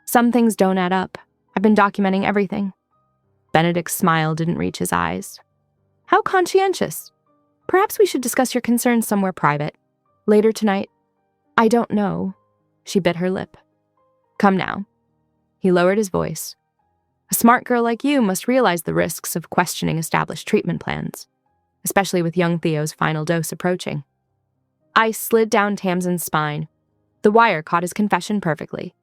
A: Some things don't add up. I've been documenting everything. Benedict's smile didn't reach his eyes. How conscientious. Perhaps we should discuss your concerns somewhere private. Later tonight. I don't know. She bit her lip. Come now. He lowered his voice. A smart girl like you must realize the risks of questioning established treatment plans, especially with young Theo's final dose approaching. Ice slid down Tamsin's spine. The wire caught his confession perfectly.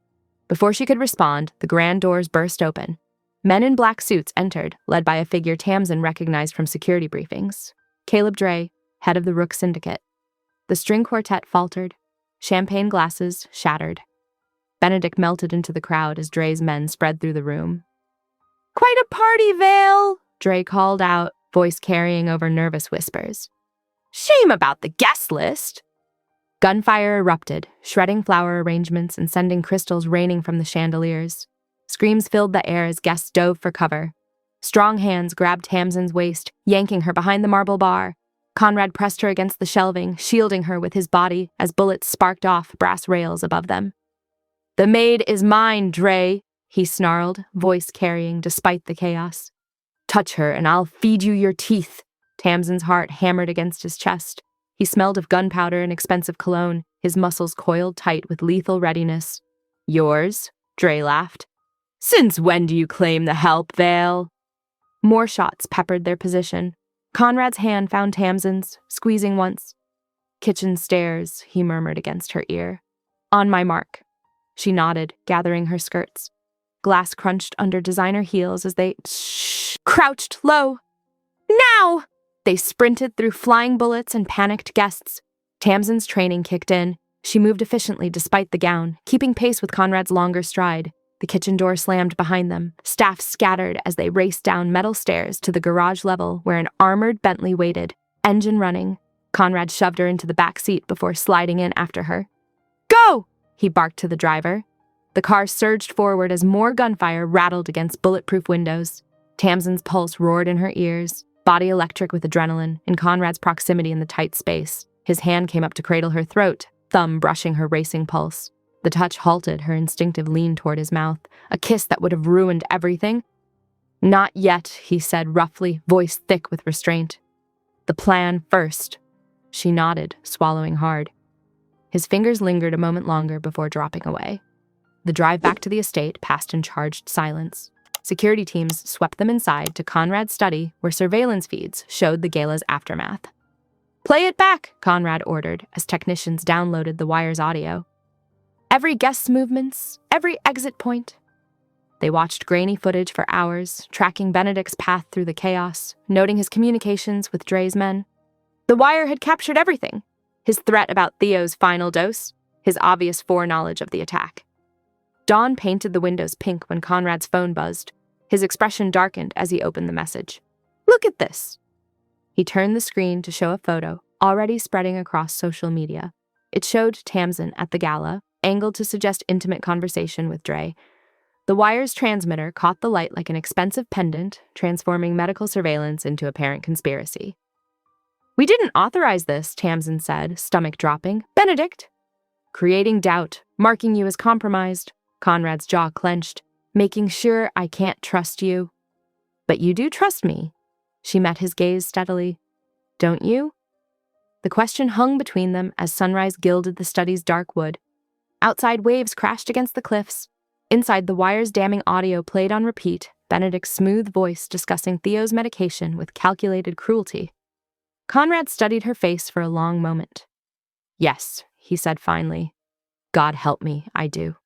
A: Before she could respond, the grand doors burst open. Men in black suits entered, led by a figure Tamsin recognized from security briefings. Caleb Dre, head of the Rook Syndicate. The string quartet faltered. Champagne glasses shattered. Benedict melted into the crowd as Dre's men spread through the room. Quite a party, Vale, Dre called out, voice carrying over nervous whispers. Shame about the guest list. Gunfire erupted, shredding flower arrangements and sending crystals raining from the chandeliers. Screams filled the air as guests dove for cover. Strong hands grabbed Tamsin's waist, yanking her behind the marble bar. Conrad pressed her against the shelving, shielding her with his body as bullets sparked off brass rails above them. The maid is mine, Dre, he snarled, voice carrying despite the chaos. Touch her and I'll feed you your teeth. Tamsin's heart hammered against his chest. He smelled of gunpowder and expensive cologne, his muscles coiled tight with lethal readiness. Yours? Dre laughed. Since when do you claim the help, Vale? More shots peppered their position. Conrad's hand found Tamsin's, squeezing once. Kitchen stairs, he murmured against her ear. On my mark. She nodded, gathering her skirts. Glass crunched under designer heels as they crouched low. Now! They sprinted through flying bullets and panicked guests. Tamsin's training kicked in. She moved efficiently despite the gown, keeping pace with Conrad's longer stride. The kitchen door slammed behind them. Staff scattered as they raced down metal stairs to the garage level where an armored Bentley waited, engine running. Conrad shoved her into the back seat before sliding in after her. Go! He barked to the driver. The car surged forward as more gunfire rattled against bulletproof windows. Tamsin's pulse roared in her ears. Body electric with adrenaline, in Conrad's proximity in the tight space. His hand came up to cradle her throat, thumb brushing her racing pulse. The touch halted her instinctive lean toward his mouth, a kiss that would have ruined everything. Not yet, he said roughly, voice thick with restraint. The plan first. She nodded, swallowing hard. His fingers lingered a moment longer before dropping away. The drive back to the estate passed in charged silence. Security teams swept them inside to Conrad's study, where surveillance feeds showed the gala's aftermath. Play it back, Conrad ordered, as technicians downloaded the wire's audio. Every guest's movements, every exit point. They watched grainy footage for hours, tracking Benedict's path through the chaos, noting his communications with Dre's men. The wire had captured everything. His threat about Theo's final dose, his obvious foreknowledge of the attack. Dawn painted the windows pink when Conrad's phone buzzed. His expression darkened as he opened the message. "Look at this." He turned the screen to show a photo, already spreading across social media. It showed Tamsin at the gala, angled to suggest intimate conversation with Dre. The wire's transmitter caught the light like an expensive pendant, transforming medical surveillance into apparent conspiracy. "We didn't authorize this," Tamsin said, stomach dropping. "Benedict." "Creating doubt, marking you as compromised." Conrad's jaw clenched. "Making sure I can't trust you." "But you do trust me." She met his gaze steadily. "Don't you?" The question hung between them as sunrise gilded the study's dark wood. Outside, waves crashed against the cliffs. Inside, the wire's damning audio played on repeat, Benedict's smooth voice discussing Theo's medication with calculated cruelty. Conrad studied her face for a long moment. "Yes," he said finally. "God help me, I do."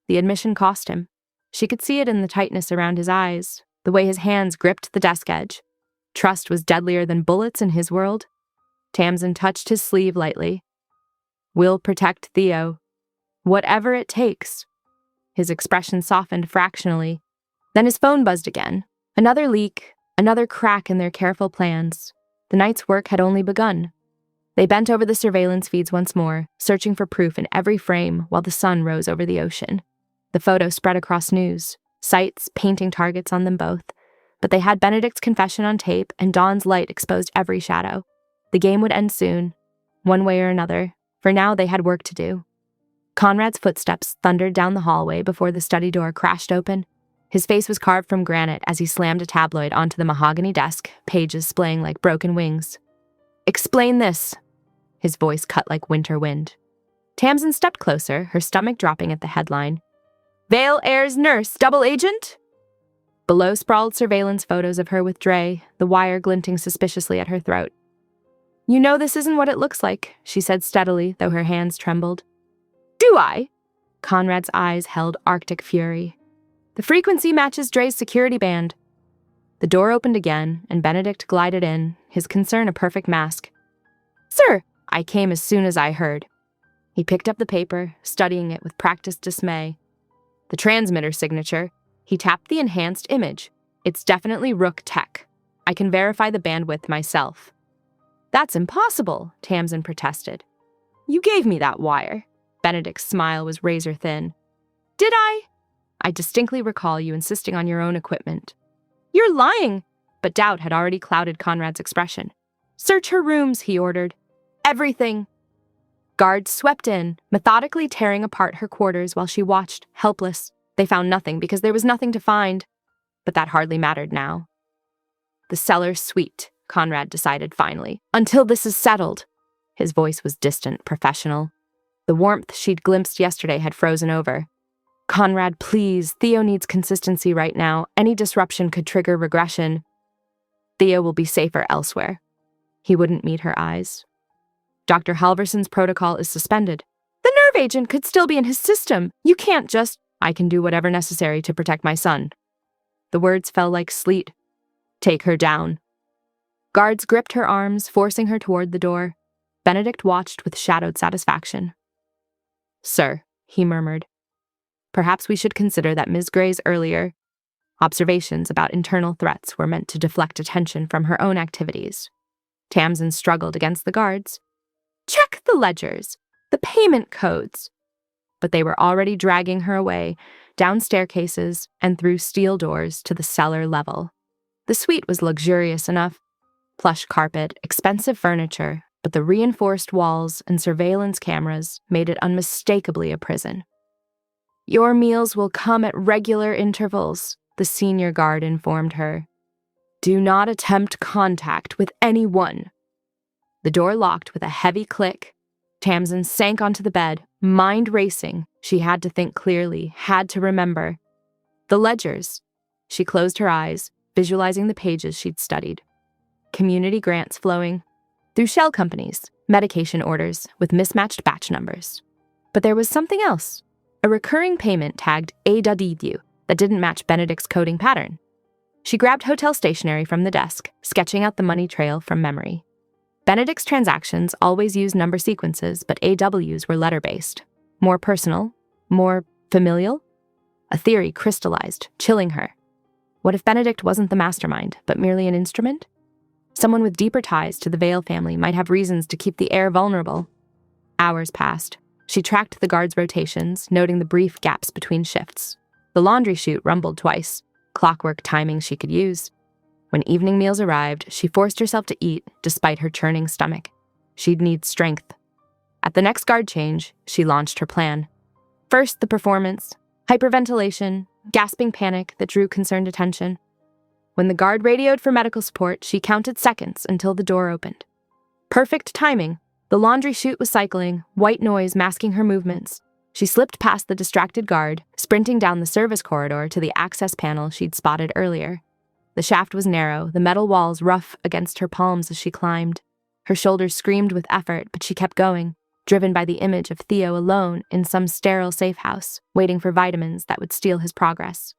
A: The admission cost him. She could see it in the tightness around his eyes, the way his hands gripped the desk edge. Trust was deadlier than bullets in his world. Tamsin touched his sleeve lightly. "We'll protect Theo. Whatever it takes." His expression softened fractionally. Then his phone buzzed again. Another leak, another crack in their careful plans. The night's work had only begun. They bent over the surveillance feeds once more, searching for proof in every frame while the sun rose over the ocean. The photo spread across news, sites painting targets on them both. But they had Benedict's confession on tape, and Dawn's light exposed every shadow. The game would end soon, one way or another. For now, they had work to do. Conrad's footsteps thundered down the hallway before the study door crashed open. His face was carved from granite as he slammed a tabloid onto the mahogany desk, pages splaying like broken wings. "Explain this." His voice cut like winter wind. Tamsin stepped closer, her stomach dropping at the headline. "Vale Air's nurse, double agent?" Below sprawled surveillance photos of her with Dre, the wire glinting suspiciously at her throat. "You know this isn't what it looks like," she said steadily, though her hands trembled. "Do I?" Conrad's eyes held Arctic fury. "The frequency matches Dre's security band." The door opened again, and Benedict glided in, his concern a perfect mask. "Sir, I came as soon as I heard." He picked up the paper, studying it with practiced dismay. The transmitter signature. He tapped the enhanced image. "It's definitely Rook Tech. I can verify the bandwidth myself." "That's impossible," Tamsin protested. "You gave me that wire." Benedict's smile was razor thin. "Did I?" "I distinctly recall you insisting on your own equipment." "You're lying!" But doubt had already clouded Conrad's expression. "Search her rooms," he ordered. "Everything." Guards swept in, methodically tearing apart her quarters while she watched, helpless. They found nothing because there was nothing to find. But that hardly mattered now. "The cellar's suite," Conrad decided finally. "Until this is settled." His voice was distant, professional. The warmth she'd glimpsed yesterday had frozen over. "Conrad, please. Theo needs consistency right now. Any disruption could trigger regression." "Theo will be safer elsewhere." He wouldn't meet her eyes. "Dr. Halverson's protocol is suspended." "The nerve agent could still be in his system. You can't just—" "I can do whatever necessary to protect my son." The words fell like sleet. "Take her down." Guards gripped her arms, forcing her toward the door. Benedict watched with shadowed satisfaction. "Sir," he murmured, "perhaps we should consider that Ms. Gray's earlier observations about internal threats were meant to deflect attention from her own activities." Tamsin struggled against the guards. "Check the ledgers, the payment codes." But they were already dragging her away, down staircases and through steel doors to the cellar level. The suite was luxurious enough. Plush carpet, expensive furniture, but the reinforced walls and surveillance cameras made it unmistakably a prison. "Your meals will come at regular intervals," the senior guard informed her. "Do not attempt contact with anyone." The door locked with a heavy click. Tamsin sank onto the bed, mind racing. She had to think clearly, had to remember. The ledgers. She closed her eyes, visualizing the pages she'd studied. Community grants flowing. Through shell companies, medication orders with mismatched batch numbers. But there was something else. A recurring payment tagged AWD that didn't match Benedict's coding pattern. She grabbed hotel stationery from the desk, sketching out the money trail from memory. Benedict's transactions always used number sequences, but AWs were letter-based. More personal, more Familial? A theory crystallized, chilling her. What if Benedict wasn't the mastermind, but merely an instrument? Someone with deeper ties to the Vale family might have reasons to keep the heir vulnerable. Hours passed. She tracked the guards' rotations, noting the brief gaps between shifts. The laundry chute rumbled twice, clockwork timing she could use. When evening meals arrived, she forced herself to eat, despite her churning stomach. She'd need strength. At the next guard change, she launched her plan. First, the performance, hyperventilation, gasping panic that drew concerned attention. When the guard radioed for medical support, she counted seconds until the door opened. Perfect timing. The laundry chute was cycling, white noise masking her movements. She slipped past the distracted guard, sprinting down the service corridor to the access panel she'd spotted earlier. The shaft was narrow, the metal walls rough against her palms as she climbed. Her shoulders screamed with effort, but she kept going, driven by the image of Theo alone in some sterile safe house, waiting for vitamins that would steal his progress.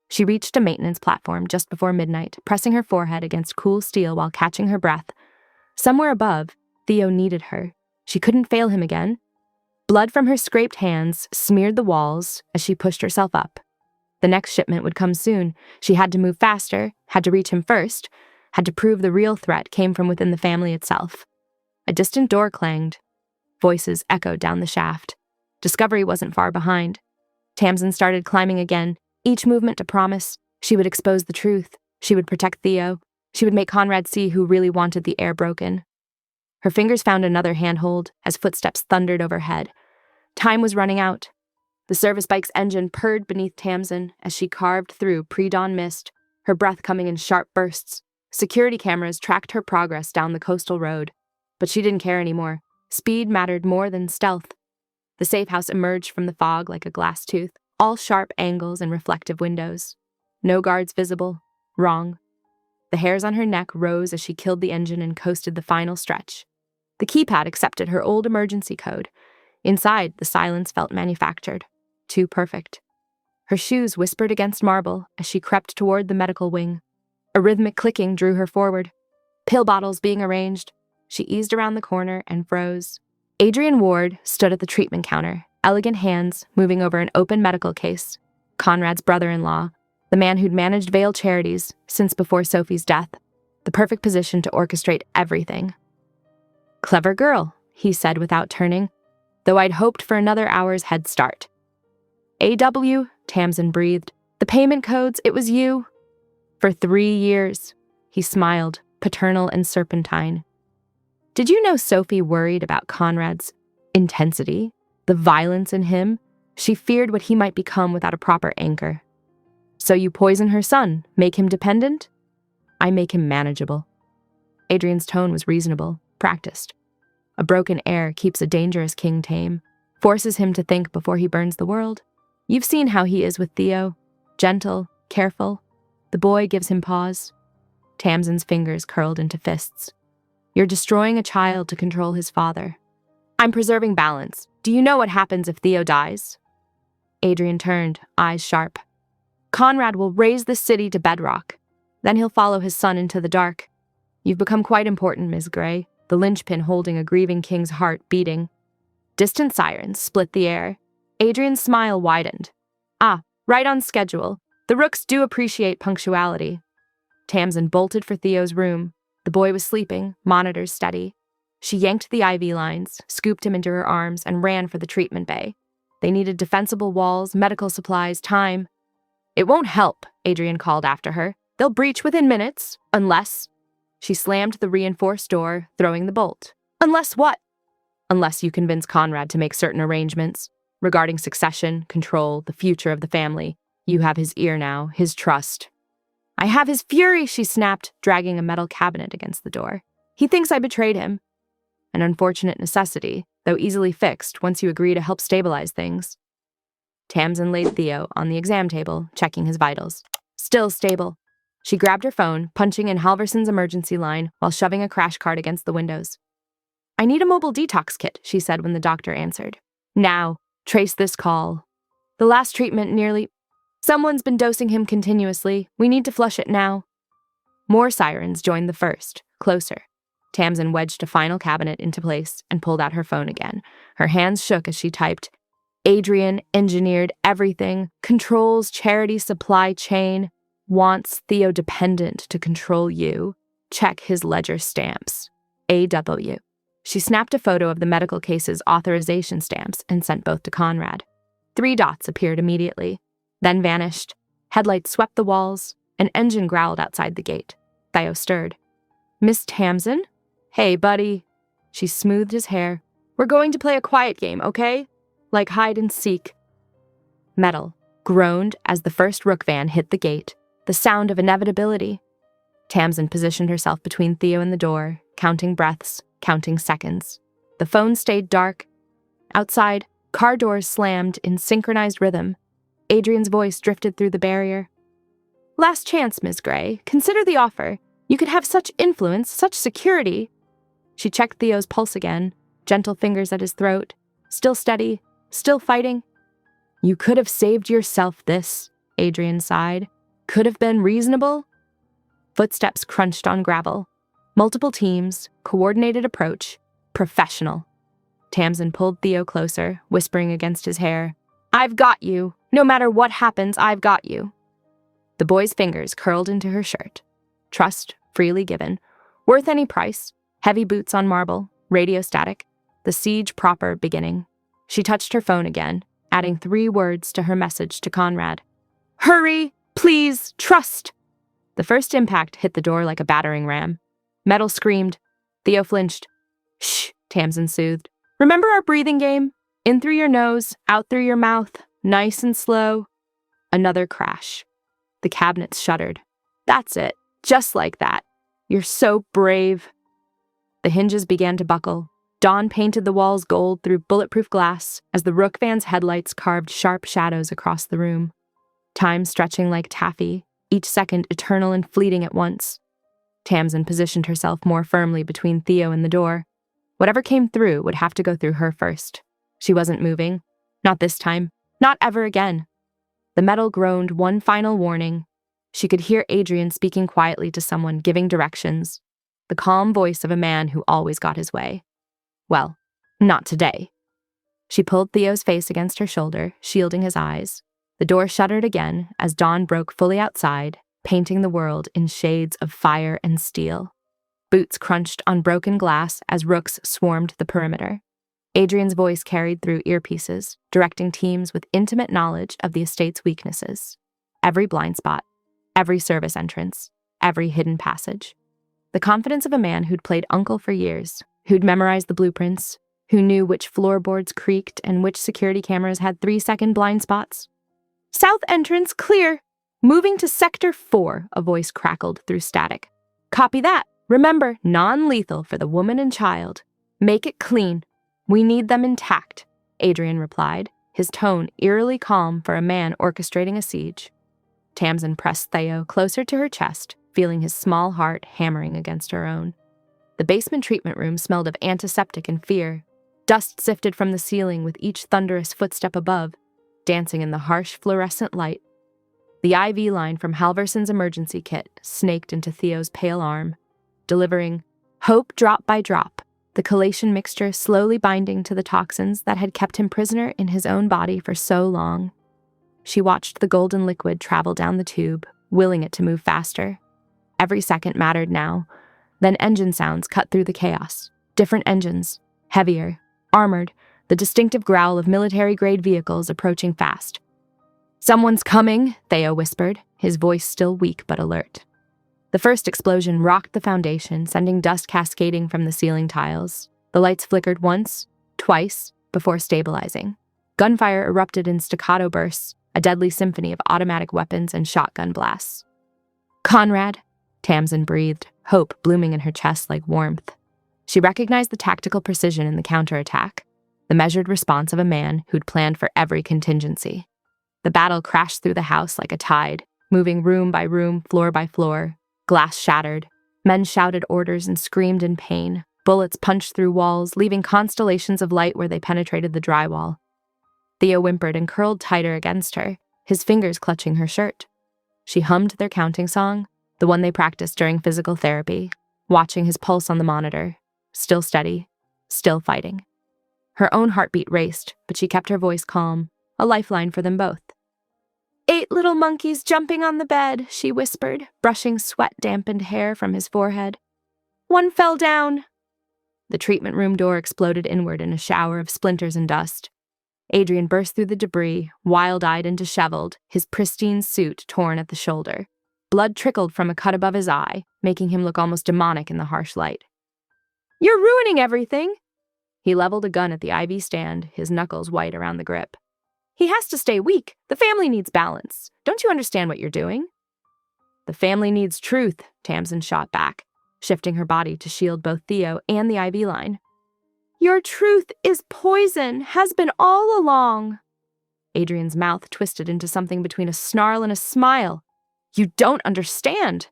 A: She reached a maintenance platform just before midnight, pressing her forehead against cool steel while catching her breath. Somewhere above, Theo needed her. She couldn't fail him again. Blood from her scraped hands smeared the walls as she pushed herself up. The next shipment would come soon. She had to move faster, had to reach him first, had to prove the real threat came from within the family itself. A distant door clanged. Voices echoed down the shaft. Discovery wasn't far behind. Tamsin started climbing again, each movement a promise. She would expose the truth. She would protect Theo. She would make Conrad see who really wanted the air broken. Her fingers found another handhold as footsteps thundered overhead. Time was running out. The service bike's engine purred beneath Tamsin as she carved through pre-dawn mist, her breath coming in sharp bursts. Security cameras tracked her progress down the coastal road. But she didn't care anymore. Speed mattered more than stealth. The safe house emerged from the fog like a glass tooth, all sharp angles and reflective windows. No guards visible. Wrong. The hairs on her neck rose as she killed the engine and coasted the final stretch. The keypad accepted her old emergency code. Inside, the silence felt manufactured. Too perfect. Her shoes whispered against marble as she crept toward the medical wing. A rhythmic clicking drew her forward. Pill bottles being arranged. She eased around the corner and froze. Adrian Ward stood at the treatment counter, elegant hands moving over an open medical case. Conrad's brother-in-law, the man who'd managed Vale Charities since before Sophie's death. The perfect position to orchestrate everything. "Clever girl," he said without turning, though I'd hoped for another hour's head start. "AW," Tamsin breathed. "The payment codes, it was you." "For 3 years." He smiled, paternal and serpentine. Did you know Sophie worried about Conrad's intensity, the violence in him? She feared what he might become without a proper anchor. "So you poison her son, make him dependent?" "I make him manageable." Adrian's tone was reasonable, practiced. A broken heir keeps a dangerous king tame, forces him to think before he burns the world. You've seen how he is with Theo. Gentle, careful. The boy gives him pause. Tamsin's fingers curled into fists. "You're destroying a child to control his father." "I'm preserving balance. Do you know what happens if Theo dies?" Adrian turned, eyes sharp. "Conrad will raise the city to bedrock. Then he'll follow his son into the dark. You've become quite important, Ms. Gray, the linchpin holding a grieving king's heart beating." Distant sirens split the air. Adrian's smile widened. "Ah, right on schedule. The Rooks do appreciate punctuality." Tamsin bolted for Theo's room. The boy was sleeping, monitors steady. She yanked the IV lines, scooped him into her arms, and ran for the treatment bay. They needed defensible walls, medical supplies, time. "It won't help," Adrian called after her. "They'll breach within minutes, unless—" She slammed the reinforced door, throwing the bolt. "Unless what?" "Unless you convince Conrad to make certain arrangements. Regarding succession, control, the future of the family. You have his ear now, his trust." "I have his fury," she snapped, dragging a metal cabinet against the door. "He thinks I betrayed him." An unfortunate necessity, though easily fixed once you agree to help stabilize things. Tamsin laid Theo on the exam table, checking his vitals. Still stable. She grabbed her phone, punching in Halverson's emergency line while shoving a crash cart against the windows. "I need a mobile detox kit," she said when the doctor answered. "Now, trace this call. The last treatment nearly... Someone's been dosing him continuously. We need to flush it now." More sirens joined the first, closer. Tamsin wedged a final cabinet into place and pulled out her phone again. Her hands shook as she typed, Adrian engineered everything, controls charity supply chain, wants Theo dependent to control you. Check his ledger stamps. AW. She snapped a photo of the medical case's authorization stamps and sent both to Conrad. 3 dots appeared immediately, then vanished. Headlights swept the walls. An engine growled outside the gate. Theo stirred. Miss Tamsin? Hey, buddy. She smoothed his hair. We're going to play a quiet game, okay? Like hide and seek. Metal groaned as the first Rook van hit the gate, the sound of inevitability. Tamsin positioned herself between Theo and the door, counting breaths, counting seconds. The phone stayed dark. Outside, car doors slammed in synchronized rhythm. Adrian's voice drifted through the barrier. Last chance, Ms. Gray. Consider the offer. You could have such influence, such security. She checked Theo's pulse again, gentle fingers at his throat. Still steady, still fighting. You could have saved yourself this, Adrian sighed. Could have been reasonable. Footsteps crunched on gravel. Multiple teams, coordinated approach, professional. Tamsin pulled Theo closer, whispering against his hair. I've got you. No matter what happens, I've got you. The boy's fingers curled into her shirt. Trust, freely given. Worth any price. Heavy boots on marble. Radio static. The siege proper beginning. She touched her phone again, adding 3 words to her message to Conrad. Hurry! Please! Trust! The first impact hit the door like a battering ram. Metal screamed. Theo flinched. Shh, Tamsin soothed. Remember our breathing game? In through your nose, out through your mouth, nice and slow. Another crash. The cabinets shuddered. That's it. Just like that. You're so brave. The hinges began to buckle. Dawn painted the walls gold through bulletproof glass as the Rook van's headlights carved sharp shadows across the room. Time stretching like taffy, each second eternal and fleeting at once. Tamsin positioned herself more firmly between Theo and the door. Whatever came through would have to go through her first. She wasn't moving. Not this time. Not ever again. The metal groaned one final warning. She could hear Adrian speaking quietly to someone, giving directions. The calm voice of a man who always got his way. Well, not today. She pulled Theo's face against her shoulder, shielding his eyes. The door shuttered again as dawn broke fully outside, painting the world in shades of fire and steel. Boots crunched on broken glass as rooks swarmed the perimeter. Adrian's voice carried through earpieces, directing teams with intimate knowledge of the estate's weaknesses. Every blind spot, every service entrance, every hidden passage. The confidence of a man who'd played uncle for years, who'd memorized the blueprints, who knew which floorboards creaked and which security cameras had 3-second blind spots. South entrance clear! Moving to Sector 4, a voice crackled through static. Copy that. Remember, non-lethal for the woman and child. Make it clean. We need them intact, Adrian replied, his tone eerily calm for a man orchestrating a siege. Tamsin pressed Theo closer to her chest, feeling his small heart hammering against her own. The basement treatment room smelled of antiseptic and fear. Dust sifted from the ceiling with each thunderous footstep above, dancing in the harsh fluorescent light. The IV line from Halverson's emergency kit snaked into Theo's pale arm, delivering hope drop by drop, the collation mixture slowly binding to the toxins that had kept him prisoner in his own body for so long. She watched the golden liquid travel down the tube, willing it to move faster. Every second mattered now. Then engine sounds cut through the chaos. Different engines, heavier, armored, the distinctive growl of military-grade vehicles approaching fast. Someone's coming, Theo whispered, his voice still weak but alert. The first explosion rocked the foundation, sending dust cascading from the ceiling tiles. The lights flickered once, twice, before stabilizing. Gunfire erupted in staccato bursts, a deadly symphony of automatic weapons and shotgun blasts. Conrad, Tamsin breathed, hope blooming in her chest like warmth. She recognized the tactical precision in the counterattack, the measured response of a man who'd planned for every contingency. The battle crashed through the house like a tide, moving room by room, floor by floor. Glass shattered. Men shouted orders and screamed in pain. Bullets punched through walls, leaving constellations of light where they penetrated the drywall. Theo whimpered and curled tighter against her, his fingers clutching her shirt. She hummed their counting song, the one they practiced during physical therapy, watching his pulse on the monitor. Still steady, still fighting. Her own heartbeat raced, but she kept her voice calm, a lifeline for them both. 8 little monkeys jumping on the bed, she whispered, brushing sweat-dampened hair from his forehead. 1 fell down. The treatment room door exploded inward in a shower of splinters and dust. Adrian burst through the debris, wild-eyed and disheveled, his pristine suit torn at the shoulder. Blood trickled from a cut above his eye, making him look almost demonic in the harsh light. You're ruining everything! He leveled a gun at the IV stand, his knuckles white around the grip. He has to stay weak. The family needs balance. Don't you understand what you're doing? The family needs truth, Tamsin shot back, shifting her body to shield both Theo and the IV line. Your truth is poison, has been all along. Adrian's mouth twisted into something between a snarl and a smile. You don't understand.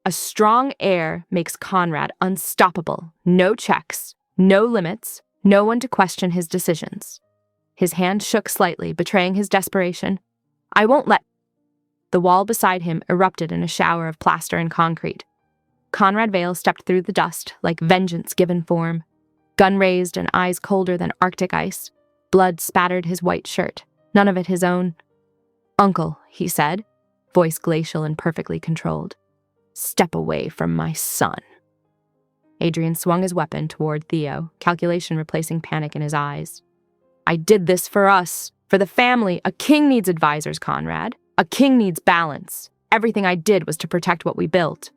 A: A strong air makes Conrad unstoppable. No checks, no limits, no one to question his decisions. His hand shook slightly, betraying his desperation. I won't let... The wall beside him erupted in a shower of plaster and concrete. Conrad Vale stepped through the dust like vengeance given form. Gun raised and eyes colder than Arctic ice. Blood spattered his white shirt, none of it his own. Uncle, he said, voice glacial and perfectly controlled. Step away from my son. Adrian swung his weapon toward Theo, calculation replacing panic in his eyes. I did this for us, for the family. A king needs advisors, Conrad. A king needs balance. Everything I did was to protect what we built.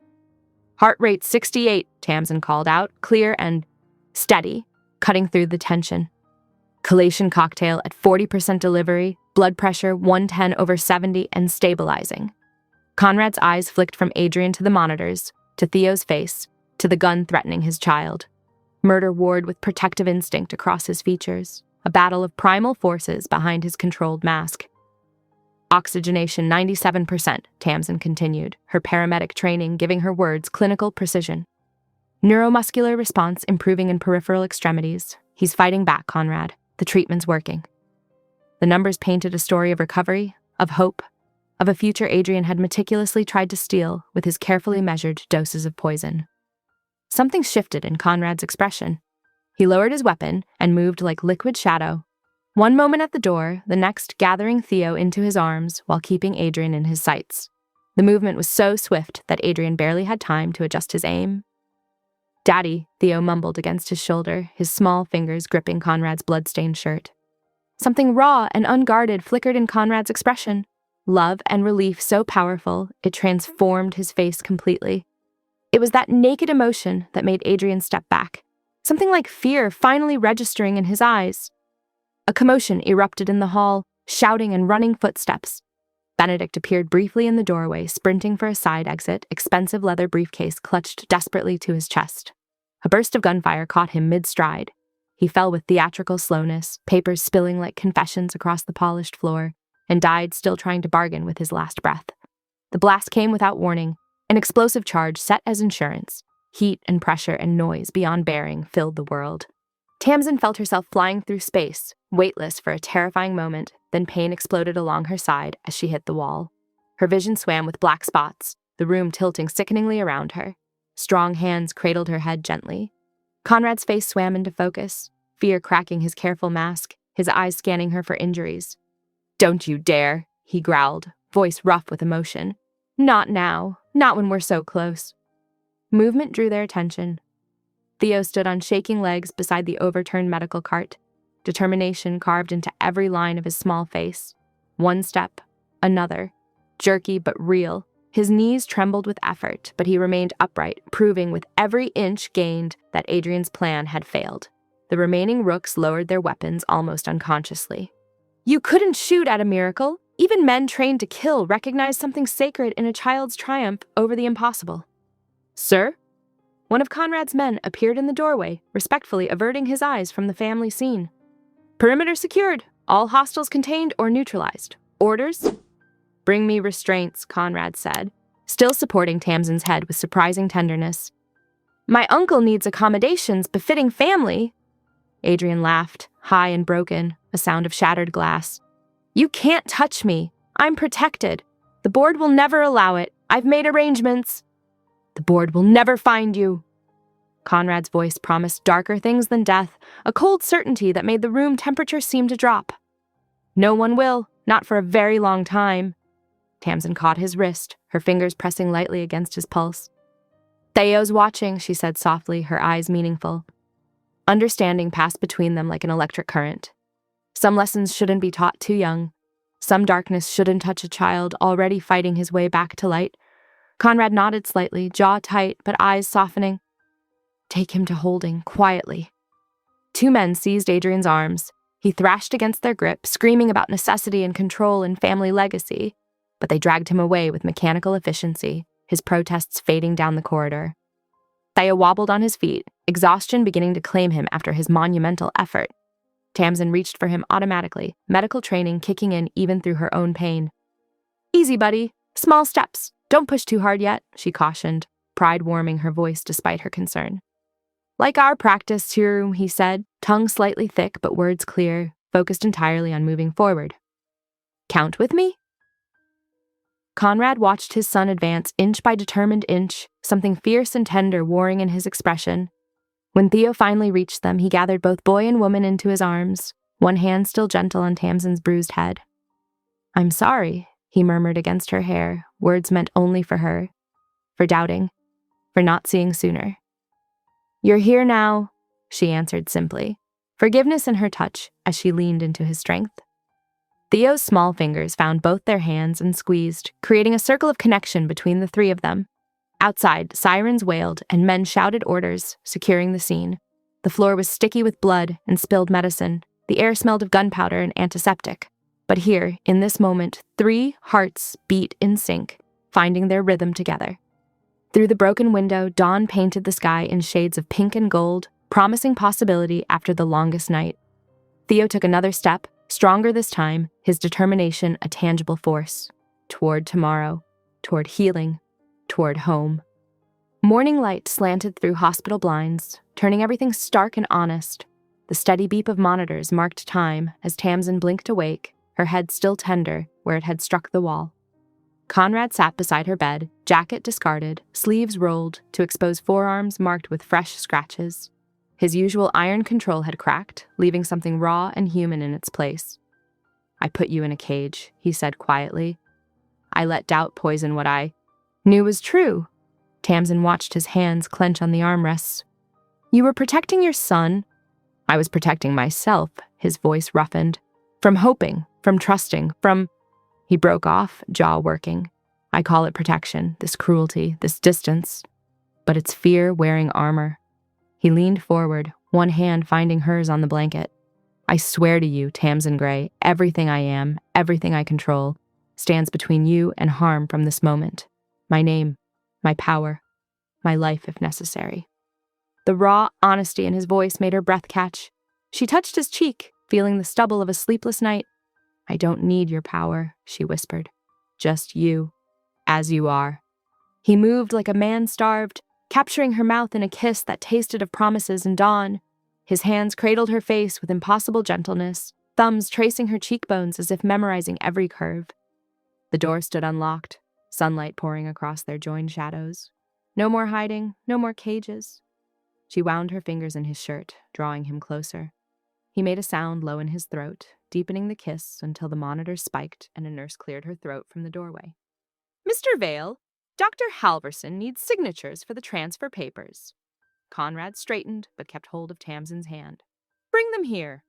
A: Heart rate 68, Tamsin called out, clear and steady, cutting through the tension. Collation cocktail at 40% delivery, blood pressure 110/70 and stabilizing. Conrad's eyes flicked from Adrian to the monitors, to Theo's face, to the gun threatening his child. Murder warred with protective instinct across his features, a battle of primal forces behind his controlled mask. Oxygenation 97%, Tamsin continued, her paramedic training giving her words clinical precision. Neuromuscular response improving in peripheral extremities. He's fighting back, Conrad. The treatment's working. The numbers painted a story of recovery, of hope, of a future Adrian had meticulously tried to steal with his carefully measured doses of poison. Something shifted in Conrad's expression. He lowered his weapon and moved like liquid shadow. One moment at the door, the next gathering Theo into his arms while keeping Adrian in his sights. The movement was so swift that Adrian barely had time to adjust his aim. Daddy, Theo mumbled against his shoulder, his small fingers gripping Conrad's blood-stained shirt. Something raw and unguarded flickered in Conrad's expression. Love and relief so powerful, it transformed his face completely. It was that naked emotion that made Adrian step back. Something like fear finally registering in his eyes. A commotion erupted in the hall, shouting and running footsteps. Benedict appeared briefly in the doorway, sprinting for a side exit, expensive leather briefcase clutched desperately to his chest. A burst of gunfire caught him mid-stride. He fell with theatrical slowness, papers spilling like confessions across the polished floor, and died still trying to bargain with his last breath. The blast came without warning, an explosive charge set as insurance. Heat and pressure and noise beyond bearing filled the world. Tamsin felt herself flying through space, weightless for a terrifying moment, then pain exploded along her side as she hit the wall. Her vision swam with black spots, the room tilting sickeningly around her. Strong hands cradled her head gently. Conrad's face swam into focus, fear cracking his careful mask, his eyes scanning her for injuries. Don't you dare, he growled, voice rough with emotion. Not now, not when we're so close. Movement drew their attention. Theo stood on shaking legs beside the overturned medical cart, determination carved into every line of his small face. One step, another, jerky but real. His knees trembled with effort, but he remained upright, proving with every inch gained that Adrian's plan had failed. The remaining rooks lowered their weapons almost unconsciously. You couldn't shoot at a miracle. Even men trained to kill recognize something sacred in a child's triumph over the impossible. Sir? One of Conrad's men appeared in the doorway, respectfully averting his eyes from the family scene. Perimeter secured. All hostiles contained or neutralized. Orders? Bring me restraints, Conrad said, still supporting Tamsin's head with surprising tenderness. My uncle needs accommodations befitting family. Adrian laughed, high and broken, a sound of shattered glass. You can't touch me. I'm protected. The board will never allow it. I've made arrangements. The board will never find you. Conrad's voice promised darker things than death, a cold certainty that made the room temperature seem to drop. No one will, not for a very long time. Tamsin caught his wrist, her fingers pressing lightly against his pulse. Theo's watching, she said softly, her eyes meaningful. Understanding passed between them like an electric current. Some lessons shouldn't be taught too young. Some darkness shouldn't touch a child already fighting his way back to light. Conrad nodded slightly, jaw tight, but eyes softening. Take him to holding, quietly. Two men seized Adrian's arms. He thrashed against their grip, screaming about necessity and control and family legacy, but they dragged him away with mechanical efficiency, his protests fading down the corridor. Theo wobbled on his feet, exhaustion beginning to claim him after his monumental effort. Tamsin reached for him automatically, medical training kicking in even through her own pain. Easy, buddy. Small steps. Don't push too hard yet, she cautioned, pride warming her voice despite her concern. Like our practice too, he said, tongue slightly thick but words clear, focused entirely on moving forward. Count with me? Conrad watched his son advance inch by determined inch, something fierce and tender warring in his expression. When Theo finally reached them, he gathered both boy and woman into his arms, one hand still gentle on Tamsin's bruised head. I'm sorry, he murmured against her hair, words meant only for her, for doubting, for not seeing sooner. You're here now, she answered simply, forgiveness in her touch as she leaned into his strength. Theo's small fingers found both their hands and squeezed, creating a circle of connection between the three of them. Outside, sirens wailed and men shouted orders, securing the scene. The floor was sticky with blood and spilled medicine. The air smelled of gunpowder and antiseptic. But here, in this moment, 3 hearts beat in sync, finding their rhythm together. Through the broken window, dawn painted the sky in shades of pink and gold, promising possibility after the longest night. Theo took another step, stronger this time, his determination a tangible force. Toward tomorrow, toward healing, toward home. Morning light slanted through hospital blinds, turning everything stark and honest. The steady beep of monitors marked time as Tamsin blinked awake, her head still tender where it had struck the wall. Conrad sat beside her bed, jacket discarded, sleeves rolled to expose forearms marked with fresh scratches. His usual iron control had cracked, leaving something raw and human in its place. I put you in a cage, he said quietly. I let doubt poison what I knew was true. Tamsin watched his hands clench on the armrests. You were protecting your son. I was protecting myself, his voice roughened. From hoping, from trusting, from... He broke off, jaw working. I call it protection, this cruelty, this distance. But it's fear wearing armor. He leaned forward, one hand finding hers on the blanket. I swear to you, Tamsin Gray, everything I am, everything I control, stands between you and harm from this moment. My name, my power, my life if necessary. The raw honesty in his voice made her breath catch. She touched his cheek, feeling the stubble of a sleepless night. I don't need your power, she whispered. Just you, as you are. He moved like a man starved, capturing her mouth in a kiss that tasted of promises and dawn. His hands cradled her face with impossible gentleness, thumbs tracing her cheekbones as if memorizing every curve. The door stood unlocked, sunlight pouring across their joined shadows. No more hiding, no more cages. She wound her fingers in his shirt, drawing him closer. He made a sound low in his throat, deepening the kiss until the monitor spiked and a nurse cleared her throat from the doorway. Mr. Vale, Dr. Halverson needs signatures for the transfer papers. Conrad straightened but kept hold of Tamsin's hand. Bring them here.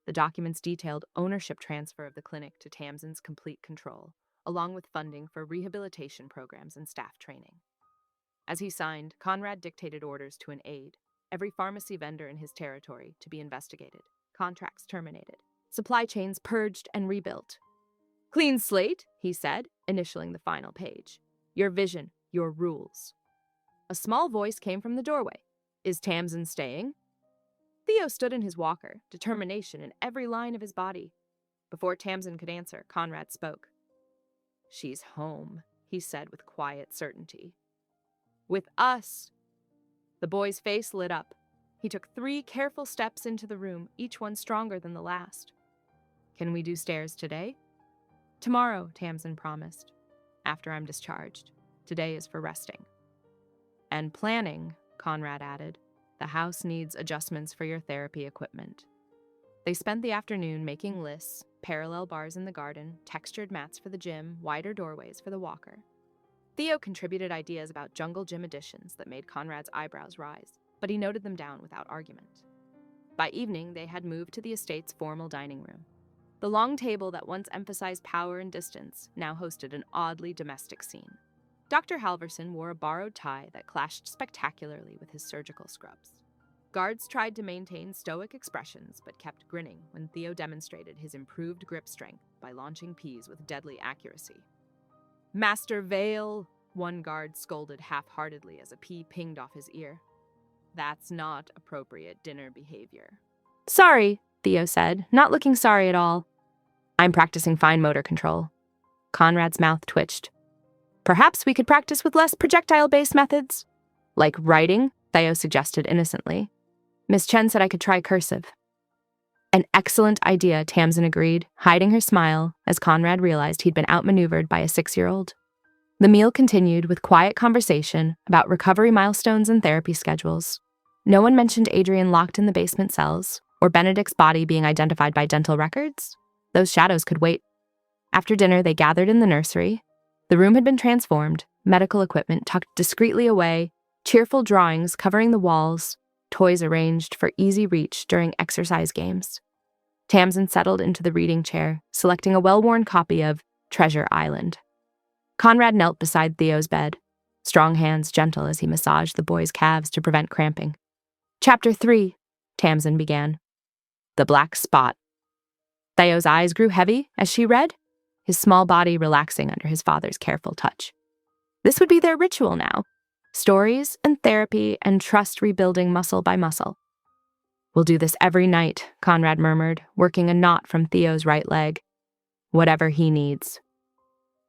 A: The documents detailed ownership transfer of the clinic to Tamsin's complete control, along with funding for rehabilitation programs and staff training. As he signed, Conrad dictated orders to an aide, every pharmacy vendor in his territory to be investigated, contracts terminated, supply chains purged and rebuilt. Clean slate, he said, initialing the final page. Your vision, your rules. A small voice came from the doorway. Is Tamsin staying? Theo stood in his walker, determination in every line of his body. Before Tamsin could answer, Conrad spoke. She's home, he said with quiet certainty. With us. The boy's face lit up. He took 3 careful steps into the room, each one stronger than the last. Can we do stairs today? Tomorrow, Tamsin promised. After I'm discharged. Today is for resting. And planning, Conrad added. "The house needs adjustments for your therapy equipment." They spent the afternoon making lists, parallel bars in the garden, textured mats for the gym, wider doorways for the walker. Theo contributed ideas about jungle gym additions that made Conrad's eyebrows rise, but he noted them down without argument. By evening, they had moved to the estate's formal dining room. The long table that once emphasized power and distance now hosted an oddly domestic scene. Dr. Halverson wore a borrowed tie that clashed spectacularly with his surgical scrubs. Guards tried to maintain stoic expressions but kept grinning when Theo demonstrated his improved grip strength by launching peas with deadly accuracy. "Master Vale," one guard scolded half-heartedly as a pea pinged off his ear. "That's not appropriate dinner behavior." "Sorry," Theo said, not looking sorry at all. "I'm practicing fine motor control." Conrad's mouth twitched. "Perhaps we could practice with less projectile-based methods." "Like writing?" Theo suggested innocently. "Miss Chen said I could try cursive." "An excellent idea," Tamsin agreed, hiding her smile as Conrad realized he'd been outmaneuvered by a 6-year-old. The meal continued with quiet conversation about recovery milestones and therapy schedules. No one mentioned Adrian locked in the basement cells, or Benedict's body being identified by dental records. Those shadows could wait. After dinner, they gathered in the nursery. The room had been transformed, medical equipment tucked discreetly away, cheerful drawings covering the walls, toys arranged for easy reach during exercise games. Tamsin settled into the reading chair, selecting a well-worn copy of Treasure Island. Conrad knelt beside Theo's bed, strong hands gentle as he massaged the boy's calves to prevent cramping. "Chapter 3, Tamsin began. "The Black Spot." Theo's eyes grew heavy as she read, his small body relaxing under his father's careful touch. This would be their ritual now. Stories and therapy and trust rebuilding muscle by muscle. "We'll do this every night," Conrad murmured, working a knot from Theo's right leg. "Whatever he needs."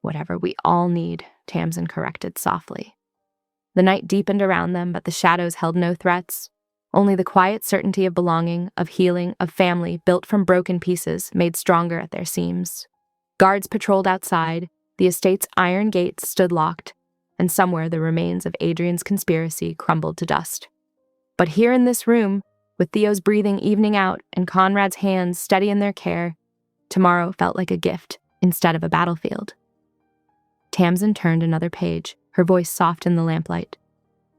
A: "Whatever we all need," Tamsin corrected softly. The night deepened around them, but the shadows held no threats. Only the quiet certainty of belonging, of healing, of family built from broken pieces made stronger at their seams. Guards patrolled outside, the estate's iron gates stood locked, and somewhere the remains of Adrian's conspiracy crumbled to dust. But here in this room, with Theo's breathing evening out and Conrad's hands steady in their care, tomorrow felt like a gift instead of a battlefield. Tamsin turned another page, her voice soft in the lamplight.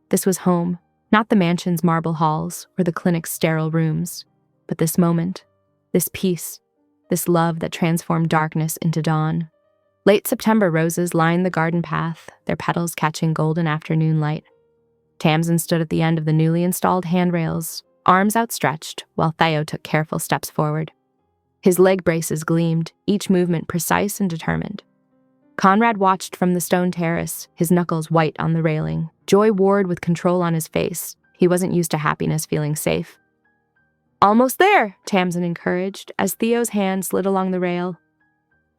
A: This was home, not the mansion's marble halls or the clinic's sterile rooms, but this moment, this peace, this love that transformed darkness into dawn. Late September roses lined the garden path, their petals catching golden afternoon light. Tamsin stood at the end of the newly installed handrails, arms outstretched, while Theo took careful steps forward. His leg braces gleamed, each movement precise and determined. Conrad watched from the stone terrace, his knuckles white on the railing, joy warred with control on his face. He wasn't used to happiness feeling safe. "Almost there," Tamsin encouraged, as Theo's hand slid along the rail.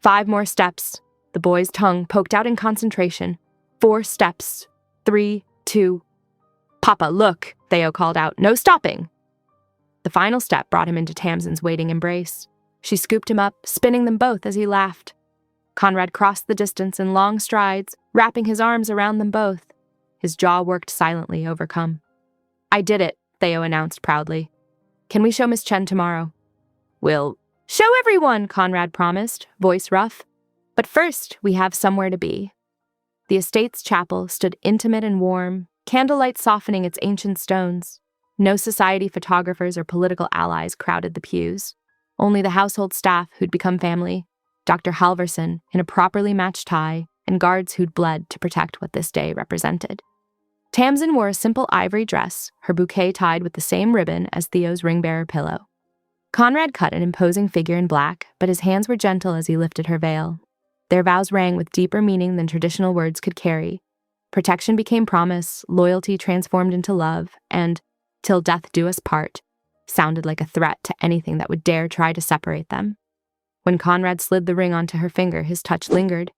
A: 5 more steps. The boy's tongue poked out in concentration. 4 steps. 3, 2. "Papa, look," Theo called out. "No stopping." The final step brought him into Tamsin's waiting embrace. She scooped him up, spinning them both as he laughed. Conrad crossed the distance in long strides, wrapping his arms around them both. His jaw worked silently, overcome. "I did it," Theo announced proudly. "Can we show Miss Chen tomorrow?" "We'll show everyone," Conrad promised, voice rough. "But first, we have somewhere to be." The estate's chapel stood intimate and warm, candlelight softening its ancient stones. No society photographers or political allies crowded the pews. Only the household staff who'd become family, Dr. Halverson in a properly matched tie, and guards who'd bled to protect what this day represented. Tamsin wore a simple ivory dress, her bouquet tied with the same ribbon as Theo's ring-bearer pillow. Conrad cut an imposing figure in black, but his hands were gentle as he lifted her veil. Their vows rang with deeper meaning than traditional words could carry. Protection became promise, loyalty transformed into love, and, "till death do us part," sounded like a threat to anything that would dare try to separate them. When Conrad slid the ring onto her finger, his touch lingered.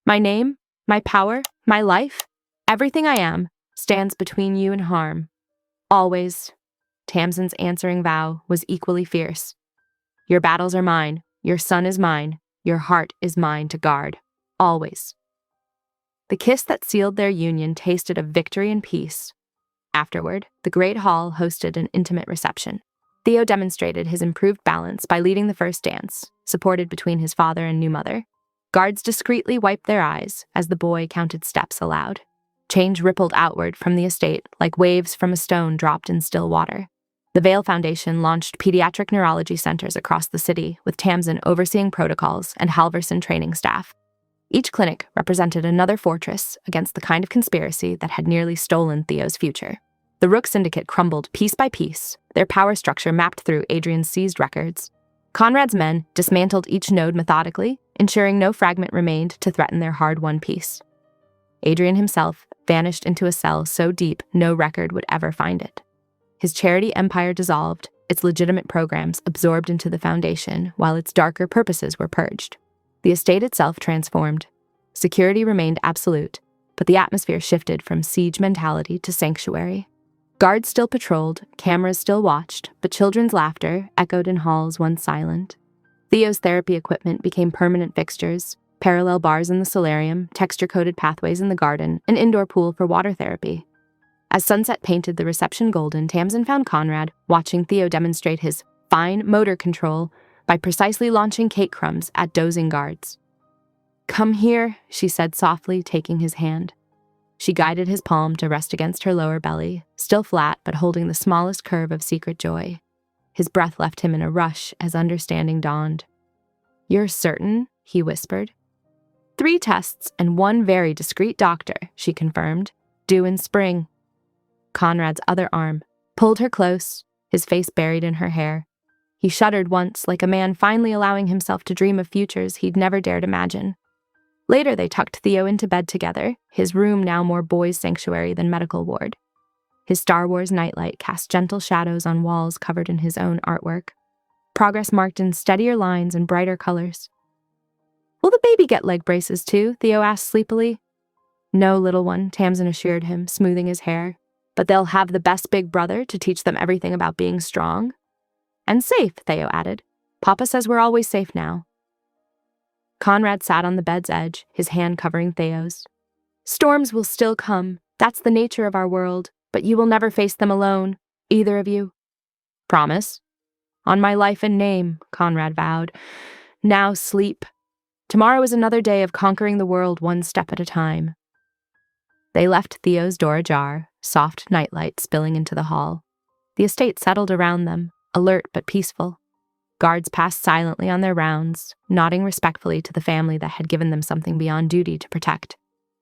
A: "My name, my power, my life, everything I am, stands between you and harm. Always." Tamsin's answering vow was equally fierce. "Your battles are mine, your son is mine, your heart is mine to guard. Always." The kiss that sealed their union tasted of victory and peace. Afterward, the Great Hall hosted an intimate reception. Theo demonstrated his improved balance by leading the first dance, supported between his father and new mother. Guards discreetly wiped their eyes as the boy counted steps aloud. Change rippled outward from the estate like waves from a stone dropped in still water. The Vale Foundation launched pediatric neurology centers across the city, with Tamsin overseeing protocols and Halverson training staff. Each clinic represented another fortress against the kind of conspiracy that had nearly stolen Theo's future. The Rook Syndicate crumbled piece by piece, their power structure mapped through Adrian's seized records. Conrad's men dismantled each node methodically, ensuring no fragment remained to threaten their hard-won peace. Adrian himself vanished into a cell so deep no record would ever find it. His charity empire dissolved, its legitimate programs absorbed into the Foundation, while its darker purposes were purged. The estate itself transformed. Security remained absolute, but the atmosphere shifted from siege mentality to sanctuary. Guards still patrolled, cameras still watched, but children's laughter echoed in halls once silent. Theo's therapy equipment became permanent fixtures: parallel bars in the solarium, texture-coated pathways in the garden, an indoor pool for water therapy. As sunset painted the reception golden, Tamsin found Conrad watching Theo demonstrate his fine motor control by precisely launching cake crumbs at dozing guards. "Come here," she said softly, taking his hand. She guided his palm to rest against her lower belly, still flat but holding the smallest curve of secret joy. His breath left him in a rush as understanding dawned. "You're certain?" he whispered. 3 tests and 1 very discreet doctor, she confirmed, due in spring. Conrad's other arm pulled her close, his face buried in her hair. He shuddered once, like a man finally allowing himself to dream of futures he'd never dared imagine. Later, they tucked Theo into bed together, his room now more boys' sanctuary than medical ward. His Star Wars nightlight cast gentle shadows on walls covered in his own artwork. Progress marked in steadier lines and brighter colors. "Will the baby get leg braces too?" Theo asked sleepily. "No, little one," Tamsin assured him, smoothing his hair. "But they'll have the best big brother to teach them everything about being strong." "And safe," Theo added. "Papa says we're always safe now." Conrad sat on the bed's edge, his hand covering Theo's. "Storms will still come. That's the nature of our world, but you will never face them alone, either of you." "Promise?" "On my life and name," Conrad vowed. "Now sleep. Tomorrow is another day of conquering the world one step at a time." They left Theo's door ajar, soft nightlight spilling into the hall. The estate settled around them, alert but peaceful. Guards passed silently on their rounds, nodding respectfully to the family that had given them something beyond duty to protect.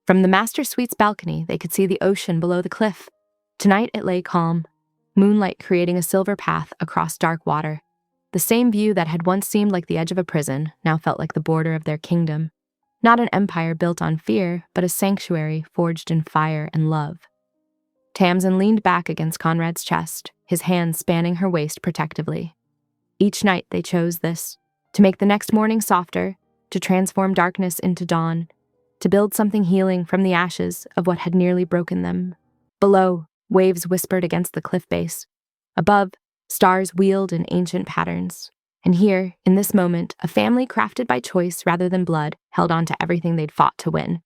A: From the master suite's balcony, they could see the ocean below the cliff. Tonight it lay calm, moonlight creating a silver path across dark water. The same view that had once seemed like the edge of a prison now felt like the border of their kingdom. Not an empire built on fear, but a sanctuary forged in fire and love. Tamsin leaned back against Conrad's chest, his hands spanning her waist protectively. Each night they chose this, to make the next morning softer, to transform darkness into dawn, to build something healing from the ashes of what had nearly broken them. Below, waves whispered against the cliff base. Above, stars wheeled in ancient patterns. And here, in this moment, a family crafted by choice rather than blood held on to everything they'd fought to win.